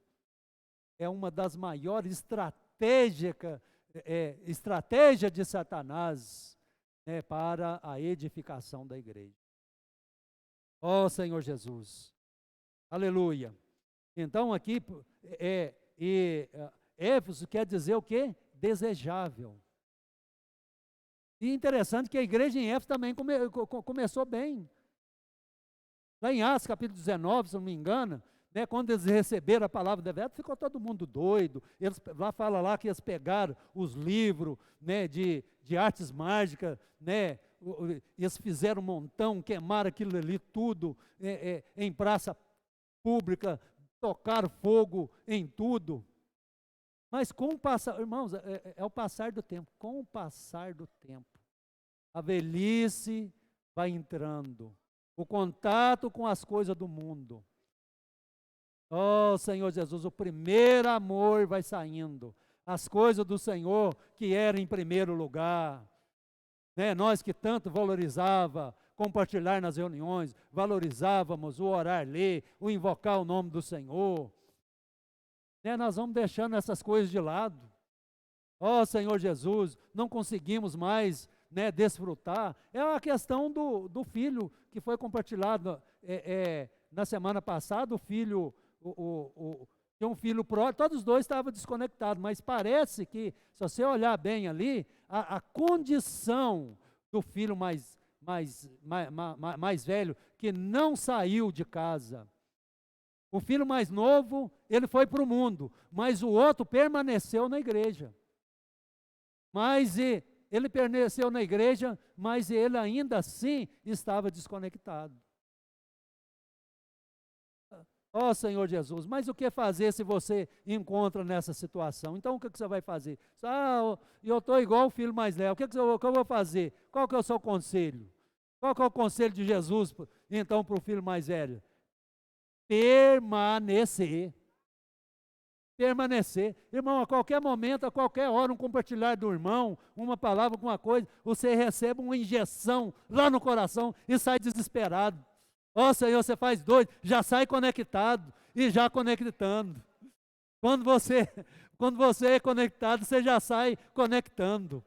é uma das maiores estratégia de Satanás, para a edificação da igreja. Ó Senhor Jesus, aleluia. Então aqui, Éfeso quer dizer o quê? Desejável. E interessante que a igreja em Éfeso também começou bem. Lá em Atos capítulo 19, se não me engano, quando eles receberam a palavra da verdade, ficou todo mundo doido. Fala lá que eles pegaram os livros, de artes mágicas, eles fizeram um montão, queimaram aquilo ali tudo em praça pública, tocaram fogo em tudo. Mas com o passar, irmãos, é o passar do tempo. Com o passar do tempo, a velhice vai entrando, o contato com as coisas do mundo. Oh, Senhor Jesus, o primeiro amor vai saindo, as coisas do Senhor que eram em primeiro lugar. Né? Nós que tanto valorizava compartilhar nas reuniões, valorizávamos o orar, ler, o invocar o nome do Senhor. Né? Nós vamos deixando essas coisas de lado. Ó Senhor Jesus, não conseguimos mais, né, desfrutar. É a questão do filho que foi compartilhado na semana passada. O filho, tem um filho pródigo, todos os dois estavam desconectados, mas parece que, se você olhar bem ali, a condição do filho mais velho, que não saiu de casa. O filho mais novo, ele foi para o mundo, mas o outro permaneceu na igreja. Mas ele permaneceu na igreja, mas ele ainda assim estava desconectado. Ó Senhor Jesus, mas o que fazer se você encontra nessa situação? Então o que você vai fazer? Eu estou igual o filho mais velho, o que eu vou fazer? Qual que é o seu conselho? Qual que é o conselho de Jesus, então, para o filho mais velho? Permanecer. Permanecer. Irmão, a qualquer momento, a qualquer hora, um compartilhar do irmão, uma palavra, alguma coisa, você recebe uma injeção lá no coração e sai desesperado. Ó Senhor, você faz doido, já sai conectado e já conectando. Quando você é conectado, você já sai conectando.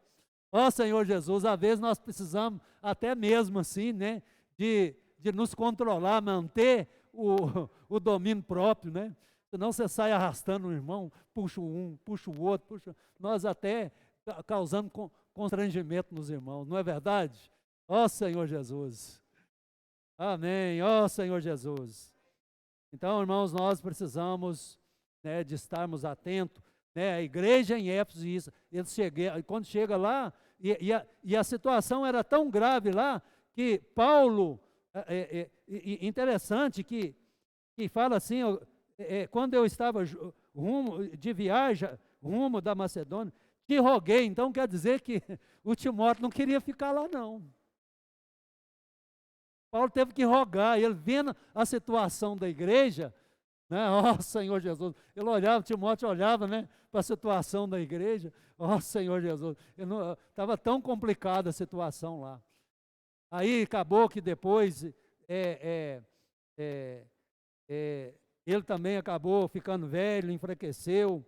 Ó Senhor Jesus, às vezes nós precisamos até mesmo assim, né, de nos controlar, manter o domínio próprio, né? Senão você sai arrastando o irmão, puxa um, puxa o outro, nós até causando constrangimento nos irmãos, não é verdade? Ó Senhor Jesus. Amém, ó Senhor Jesus. Então, irmãos, nós precisamos, né, de estarmos atentos, né? A igreja em Éfeso, isso, quando chega lá, e a situação era tão grave lá, que Paulo, interessante que fala assim, quando eu estava de viagem, rumo da Macedônia, te roguei. Então quer dizer que o Timóteo não queria ficar lá não. Paulo teve que rogar, ele vendo a situação da igreja, né? Ó Senhor Jesus, ele olhava, Timóteo olhava, né, para a situação da igreja. Ó Senhor Jesus, estava tão complicada a situação lá. Aí acabou que depois ele também acabou ficando velho, enfraqueceu,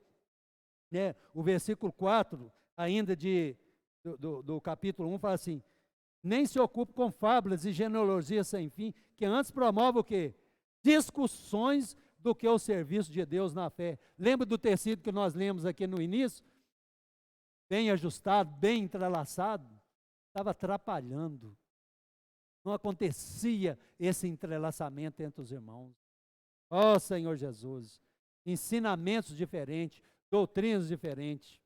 né? O versículo 4, ainda do capítulo 1, fala assim: nem se ocupe com fábulas e genealogias sem fim, que antes promove o quê? Discussões do que o serviço de Deus na fé. Lembra do tecido que nós lemos aqui no início? Bem ajustado, bem entrelaçado, estava atrapalhando. Não acontecia esse entrelaçamento entre os irmãos. Ó Senhor Jesus, ensinamentos diferentes, doutrinas diferentes.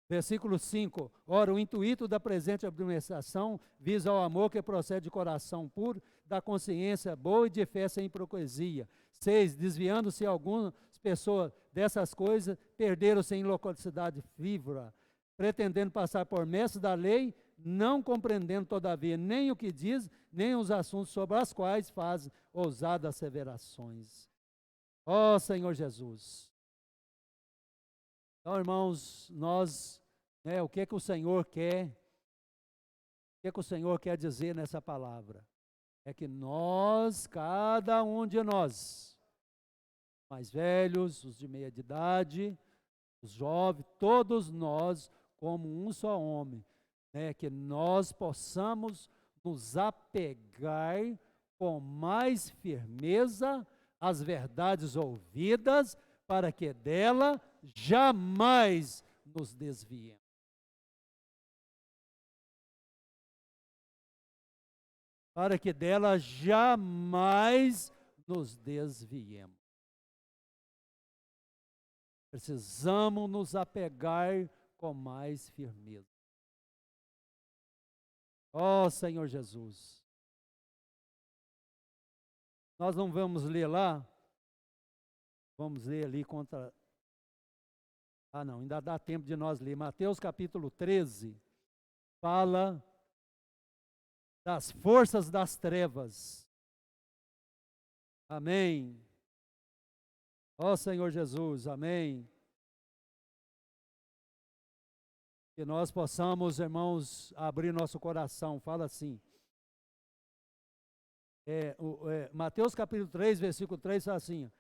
Versículo 5, ora, o intuito da presente administração visa ao amor que procede de coração puro, da consciência boa e de fé sem hipocrisia. 6, desviando-se algumas pessoas dessas coisas, perderam-se em loquacidade frívola, pretendendo passar por mestres da lei, não compreendendo, todavia, nem o que diz, nem os assuntos sobre os quais faz ousadas asseverações. Ó Senhor Jesus. Então, irmãos, nós, né, o que é que o Senhor quer? O que é que o Senhor quer dizer nessa palavra? É que nós, cada um de nós, mais velhos, os de meia de idade, os jovens, todos nós, como um só homem, né, que nós possamos nos apegar com mais firmeza às verdades ouvidas, para que dela jamais nos desviemos. Para que dela jamais nos desviemos. Precisamos nos apegar com mais firmeza. Ó Senhor Jesus. Nós não vamos ler lá, vamos ler ali contra Não, ainda dá tempo de nós ler. Mateus capítulo 13 fala das forças das trevas. Amém. Ó Senhor Jesus, amém. Que nós possamos, irmãos, abrir nosso coração. Fala assim. Mateus capítulo 3, versículo 3, fala assim: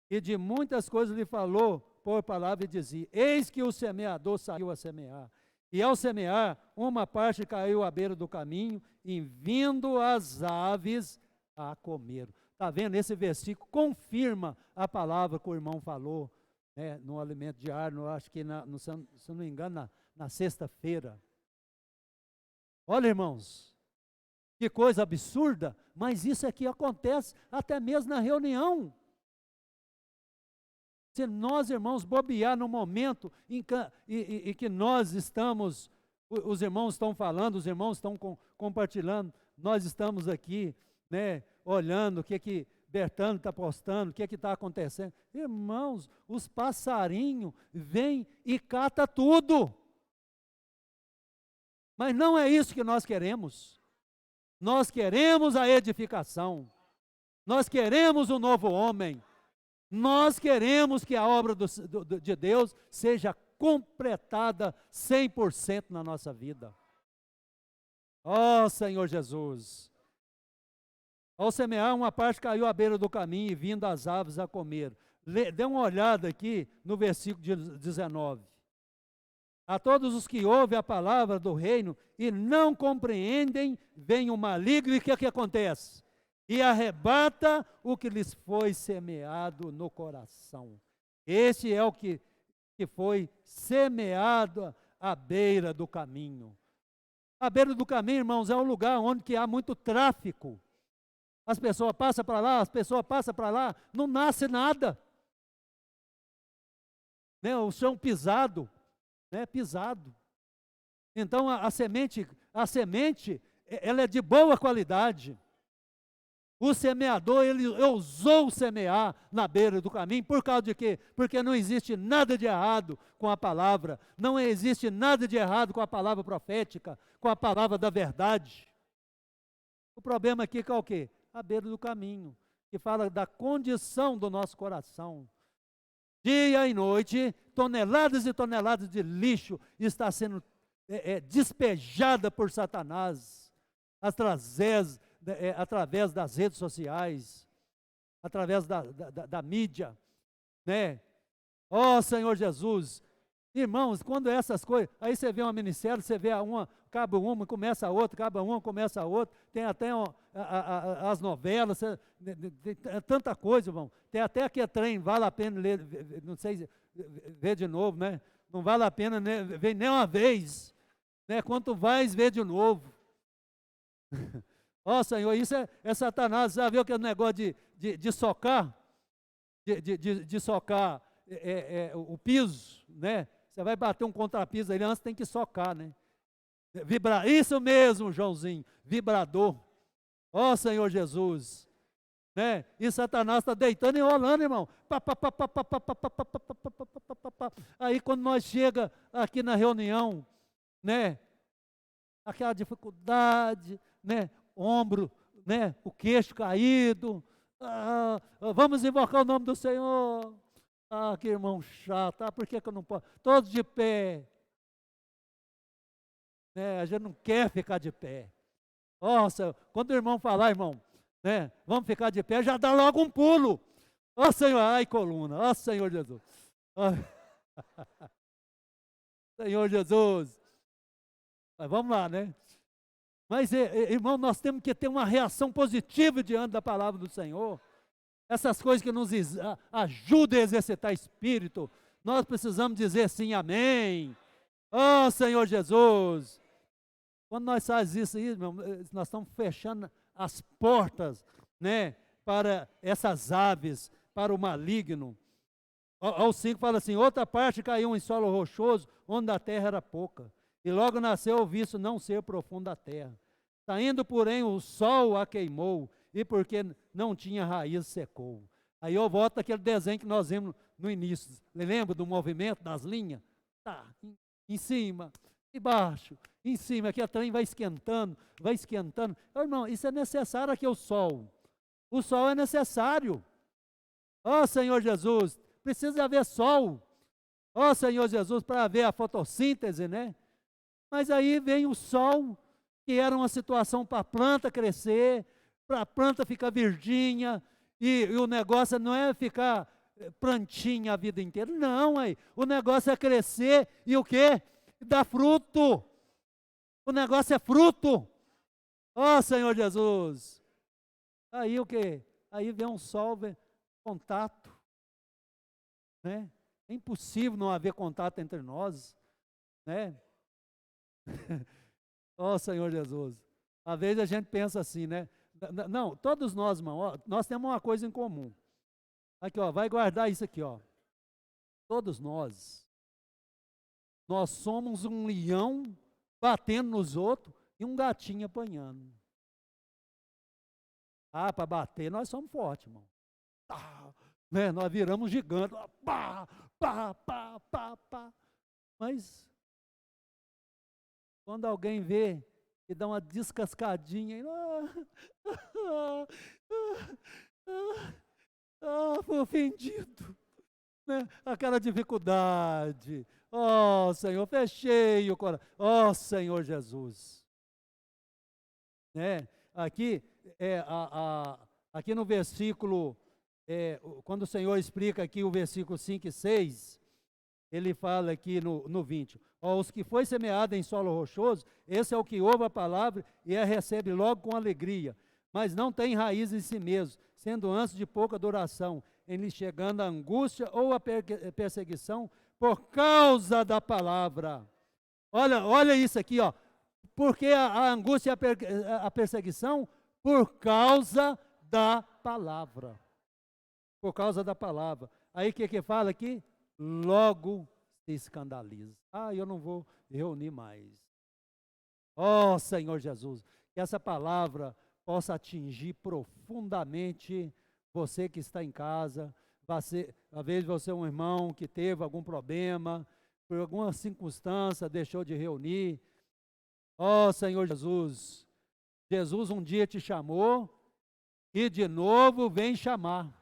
e de muitas coisas lhe falou por palavra e dizia: eis que o semeador saiu a semear. E ao semear, uma parte caiu à beira do caminho, e vindo as aves a comer. Está vendo? Esse versículo confirma a palavra que o irmão falou, né, no alimento diário, acho que, se não me engano, na sexta-feira. Olha, irmãos, que coisa absurda, mas isso aqui acontece até mesmo na reunião. Se nós, irmãos, bobear no momento em que nós estamos, os irmãos estão falando, os irmãos estão compartilhando, nós estamos aqui, né, olhando o que Bertano está postando, o que está acontecendo. Irmãos, os passarinhos vêm e catam tudo. Mas não é isso que nós queremos. Nós queremos a edificação. Nós queremos o novo homem. Nós queremos que a obra de Deus seja completada 100% na nossa vida. Ó Senhor Jesus. Ao semear, uma parte caiu à beira do caminho e vindo as aves a comer. Dê uma olhada aqui no versículo 19. A todos os que ouvem a palavra do reino e não compreendem, vem o maligno e o que acontece? E arrebata o que lhes foi semeado no coração. Esse é o que foi semeado à beira do caminho. A beira do caminho, irmãos, é um lugar onde que há muito tráfico. As pessoas passam para lá, as pessoas passam para lá, não nasce nada. Né? O chão pisado, né? Pisado. Então a semente, ela é de boa qualidade. O semeador, ele ousou semear na beira do caminho, por causa de quê? Porque não existe nada de errado com a palavra, não existe nada de errado com a palavra profética, com a palavra da verdade. O problema aqui é o quê? A beira do caminho, que fala da condição do nosso coração. Dia e noite, toneladas e toneladas de lixo está sendo despejada por Satanás, através das redes sociais, através da mídia, né? Ó Senhor Jesus, irmãos, quando essas coisas, aí você vê uma minissérie, você vê acaba uma, começa a outra, acaba uma, começa a outra, tem até as novelas, tem tanta coisa, irmão, tem até aquele trem, vale a pena ler, não sei, ver de novo, né? Não vale a pena ver nem uma vez, né? Quanto mais ver de novo. Ó Senhor, isso é Satanás, já viu aquele negócio de socar, de socar o piso, né? Você vai bater um contrapiso aí, antes tem que socar, né? Isso mesmo, Joãozinho, vibrador. Ó Senhor Jesus, né? E Satanás está deitando e rolando, irmão. Aí quando nós chega aqui na reunião, né? Aquela dificuldade, né? Ombro, né? O queixo caído. Vamos invocar o nome do Senhor. Que irmão chato. Por que eu não posso? Todos de pé. A gente não quer ficar de pé. Nossa, quando o irmão falar, irmão, né? Vamos ficar de pé, já dá logo um pulo. Ó Senhor, ai coluna. Ó Senhor Jesus. Senhor Jesus. Mas vamos lá, né? Mas, irmão, nós temos que ter uma reação positiva diante da palavra do Senhor. Essas coisas que nos ajudam a exercitar espírito, nós precisamos dizer sim, amém. Oh, Senhor Jesus. Quando nós fazemos isso, irmão, nós estamos fechando as portas, né, para essas aves, para o maligno. Ao 5 fala assim: outra parte caiu em solo rochoso, onde a terra era pouca. E logo nasceu o visto não ser profundo da terra. Saindo, porém, o sol a queimou, e porque não tinha raiz, secou. Aí eu volto àquele desenho que nós vimos no início. Lembra do movimento das linhas? Tá, em cima, embaixo, em cima, que a trem vai esquentando, vai esquentando. Irmão, isso é necessário aqui o sol. O sol é necessário. Ó Senhor Jesus, precisa haver sol. Ó Senhor Jesus, para haver a fotossíntese, né? Mas aí vem o sol, que era uma situação para a planta crescer, para a planta ficar verdinha, e o negócio não é ficar plantinha a vida inteira, não, aí. O negócio é crescer e o quê? Dar fruto. O negócio é fruto. Ó Senhor Jesus. Aí o quê? Aí vem um sol, vem contato, né? É impossível não haver contato entre nós, né? Ó Senhor Jesus. Às vezes a gente pensa assim, né? Não, todos nós, irmão, ó, nós temos uma coisa em comum. Aqui, ó, vai guardar isso aqui, ó. Todos nós somos um leão batendo nos outros e um gatinho apanhando. Ah, para bater nós somos fortes, irmão. Ah, né? Nós viramos gigantes. Pá, pá, pá, pá, pá. Mas quando alguém vê e dá uma descascadinha, fui ofendido, né? Aquela dificuldade. Ó Senhor, fechei o coração. Ó Senhor Jesus. Né? Aqui, aqui no versículo, quando o Senhor explica aqui o versículo 5 e 6, ele fala aqui no 20, ó, os que foi semeado em solo rochoso, esse é o que ouve a palavra e a recebe logo com alegria, mas não tem raiz em si mesmo, sendo antes de pouca duração, em lhe chegando a angústia ou a perseguição por causa da palavra. Olha isso aqui, ó. Porque a angústia e a perseguição? Por causa da palavra. Por causa da palavra. Aí o que fala aqui? Logo se escandaliza. Ah, eu não vou reunir mais. Ó Senhor Jesus, que essa palavra possa atingir profundamente você que está em casa. Às vezes você é um irmão que teve algum problema, por alguma circunstância deixou de reunir. Ó Senhor Jesus, Jesus um dia te chamou e de novo vem chamar.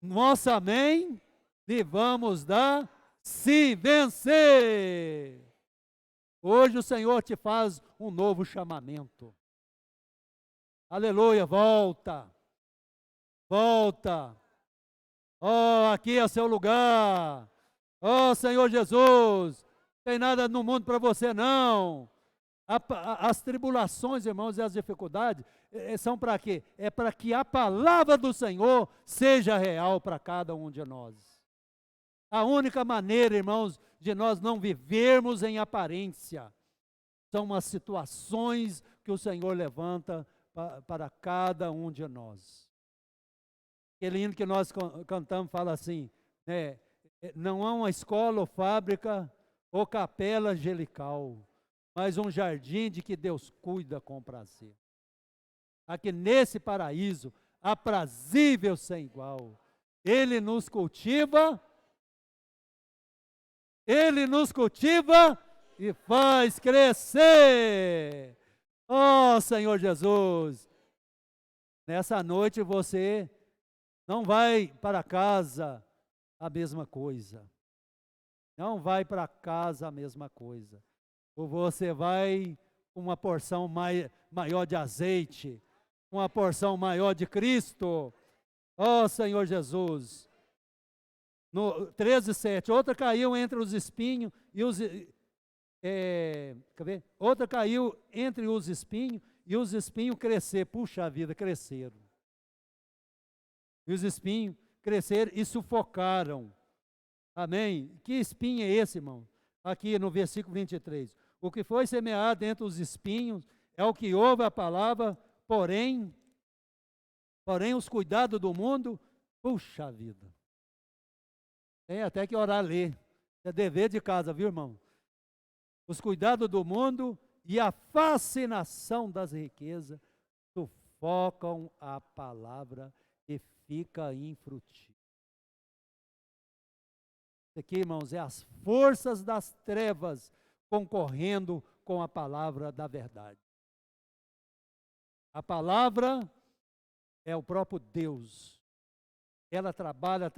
Nosso amém, e vamos dar se vencer. Hoje o Senhor te faz um novo chamamento. Aleluia, volta. Volta. Ó, aqui é seu lugar. Ó Senhor Jesus, tem nada no mundo para você não. As tribulações, irmãos, e as dificuldades são para quê? É para que a palavra do Senhor seja real para cada um de nós. A única maneira, irmãos, de nós não vivermos em aparência, são as situações que o Senhor levanta para cada um de nós. Aquele hino que nós cantamos fala assim, né? Não há uma escola ou fábrica ou capela angelical, mas um jardim de que Deus cuida com prazer. Aqui nesse paraíso, aprazível sem igual, Ele nos cultiva e faz crescer. Ó Senhor Jesus, nessa noite você não vai para casa a mesma coisa. Não vai para casa a mesma coisa. Ou você vai com uma porção maior de azeite, uma porção maior de Cristo. Ó Senhor Jesus. No 13:7, outra caiu entre os espinhos e os... quer ver? Outra caiu entre os espinhos e os espinhos cresceram. Puxa a vida, cresceram. E os espinhos cresceram e sufocaram. Amém? Que espinho é esse, irmão? Aqui no versículo 23. O que foi semeado entre os espinhos é o que ouve a palavra, porém os cuidados do mundo, puxa vida. Tem até que orar ler. É dever de casa, viu, irmão? Os cuidados do mundo e a fascinação das riquezas sufocam a palavra e fica infrutífera. Isso aqui, irmãos, é as forças das trevas concorrendo com a palavra da verdade. A palavra é o próprio Deus. Ela trabalha,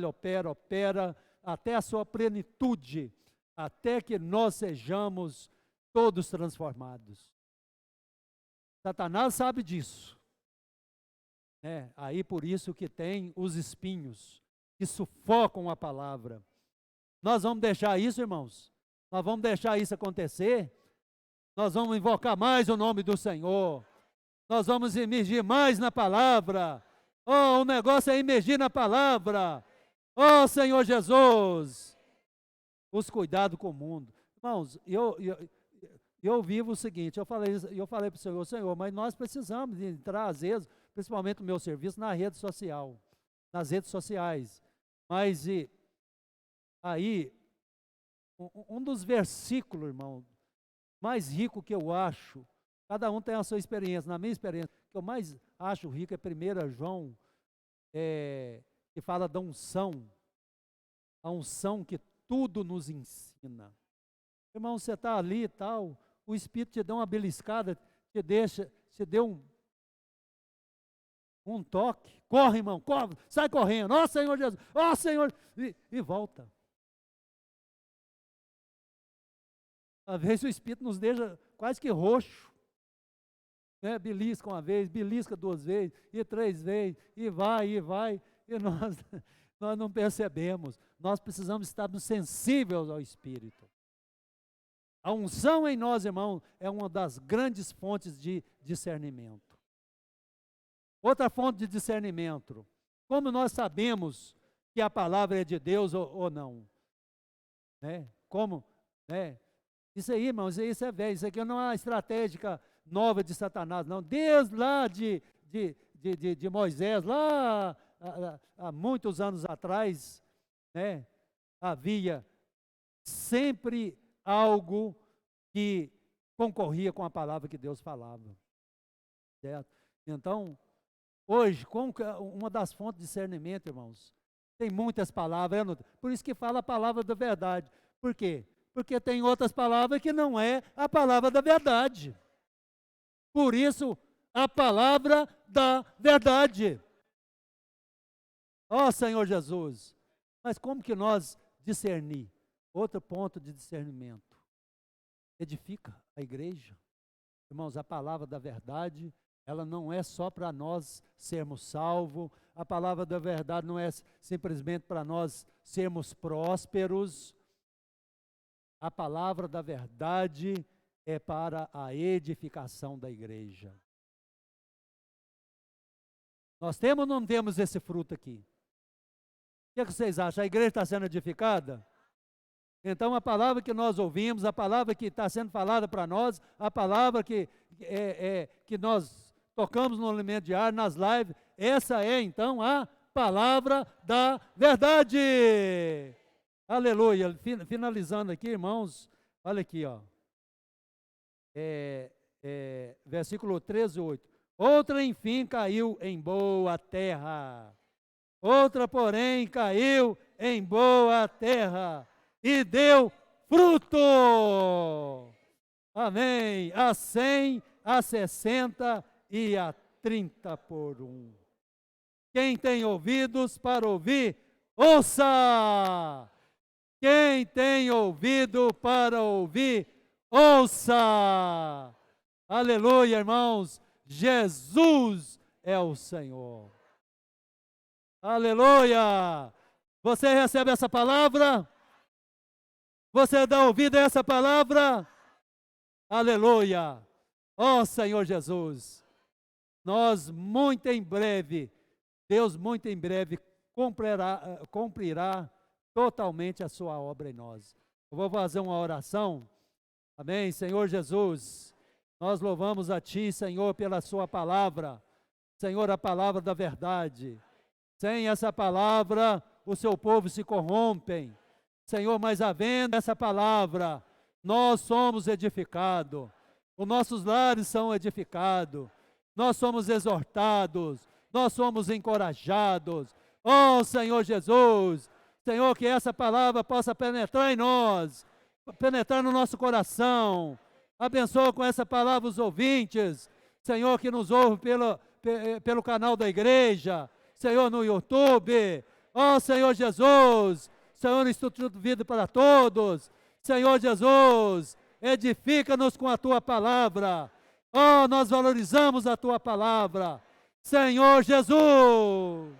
opera, até a sua plenitude, até que nós sejamos todos transformados. Satanás sabe disso. Aí por isso que tem os espinhos, que sufocam a palavra. Nós vamos deixar isso, irmãos? Nós vamos deixar isso acontecer? Nós vamos invocar mais o nome do Senhor. Nós vamos emergir mais na palavra. O negócio é emergir na palavra. Senhor Jesus. Os cuidados com o mundo. Irmãos, eu vivo o seguinte, eu falei para o Senhor, mas nós precisamos entrar, às vezes, principalmente no meu serviço, na rede social, nas redes sociais. Mas aí, um dos versículos, irmão, mais rico que eu acho, cada um tem a sua experiência. Na minha experiência, o que eu mais acho rico é 1 João, que fala da unção, a unção que tudo nos ensina. Irmão, você está ali e tal, o Espírito te dá uma beliscada, te deu um toque. Corre, irmão, corre, sai correndo. Senhor Jesus, Senhor, e volta. Às vezes o Espírito nos deixa quase que roxo. Belisca uma vez, belisca 2 vezes, e 3 vezes, e vai, e nós não percebemos. Nós precisamos estar sensíveis ao Espírito. A unção em nós, irmão, é uma das grandes fontes de discernimento. Outra fonte de discernimento. Como nós sabemos que a palavra é de Deus ou não? Como? Isso aí, irmãos, isso é velho. Isso aqui não é uma estratégia nova de Satanás, não. Desde lá de Moisés, lá há muitos anos atrás, havia sempre algo que concorria com a palavra que Deus falava. Certo? Então, hoje, uma das fontes de discernimento, irmãos, tem muitas palavras, por isso que fala a palavra da verdade. Por quê? Porque tem outras palavras que não é a palavra da verdade. Por isso, a palavra da verdade. Senhor Jesus, mas como que nós discernir? Outro ponto de discernimento. Edifica a igreja. Irmãos, a palavra da verdade, ela não é só para nós sermos salvos. A palavra da verdade não é simplesmente para nós sermos prósperos. A palavra da verdade é para a edificação da igreja. Nós temos ou não temos esse fruto aqui? O que vocês acham? A igreja está sendo edificada? Então, a palavra que nós ouvimos, a palavra que está sendo falada para nós, a palavra que nós tocamos no alimento diário, nas lives, essa é, então, a palavra da verdade. Aleluia. Finalizando aqui, irmãos, olha aqui, versículo 13, 8. Outra, enfim, caiu em boa terra. Outra, porém, caiu em boa terra e deu fruto. Amém. A 100, a 60 e a 30 por 1. Quem tem ouvidos para ouvir, ouça. Quem tem ouvido para ouvir, ouça. Aleluia, irmãos. Jesus é o Senhor. Aleluia. Você recebe essa palavra? Você dá ouvido a essa palavra? Aleluia. Senhor Jesus, nós muito em breve, Deus muito em breve cumprirá totalmente a sua obra em nós. Eu vou fazer uma oração. Amém. Senhor Jesus, nós louvamos a Ti, Senhor, pela Sua palavra. Senhor, a palavra da verdade. Sem essa palavra, o Seu povo se corrompem. Senhor, mas havendo essa palavra, nós somos edificados. Os nossos lares são edificados. Nós somos exortados. Nós somos encorajados. Senhor Jesus, Senhor, que essa palavra possa penetrar em nós, penetrar no nosso coração. Abençoa com essa palavra os ouvintes, Senhor, que nos ouve pelo canal da igreja, Senhor, no YouTube. Ó Senhor Jesus, Senhor, Instituto de Vida para Todos. Senhor Jesus, edifica-nos com a Tua palavra. Ó, nós valorizamos a Tua palavra. Senhor Jesus.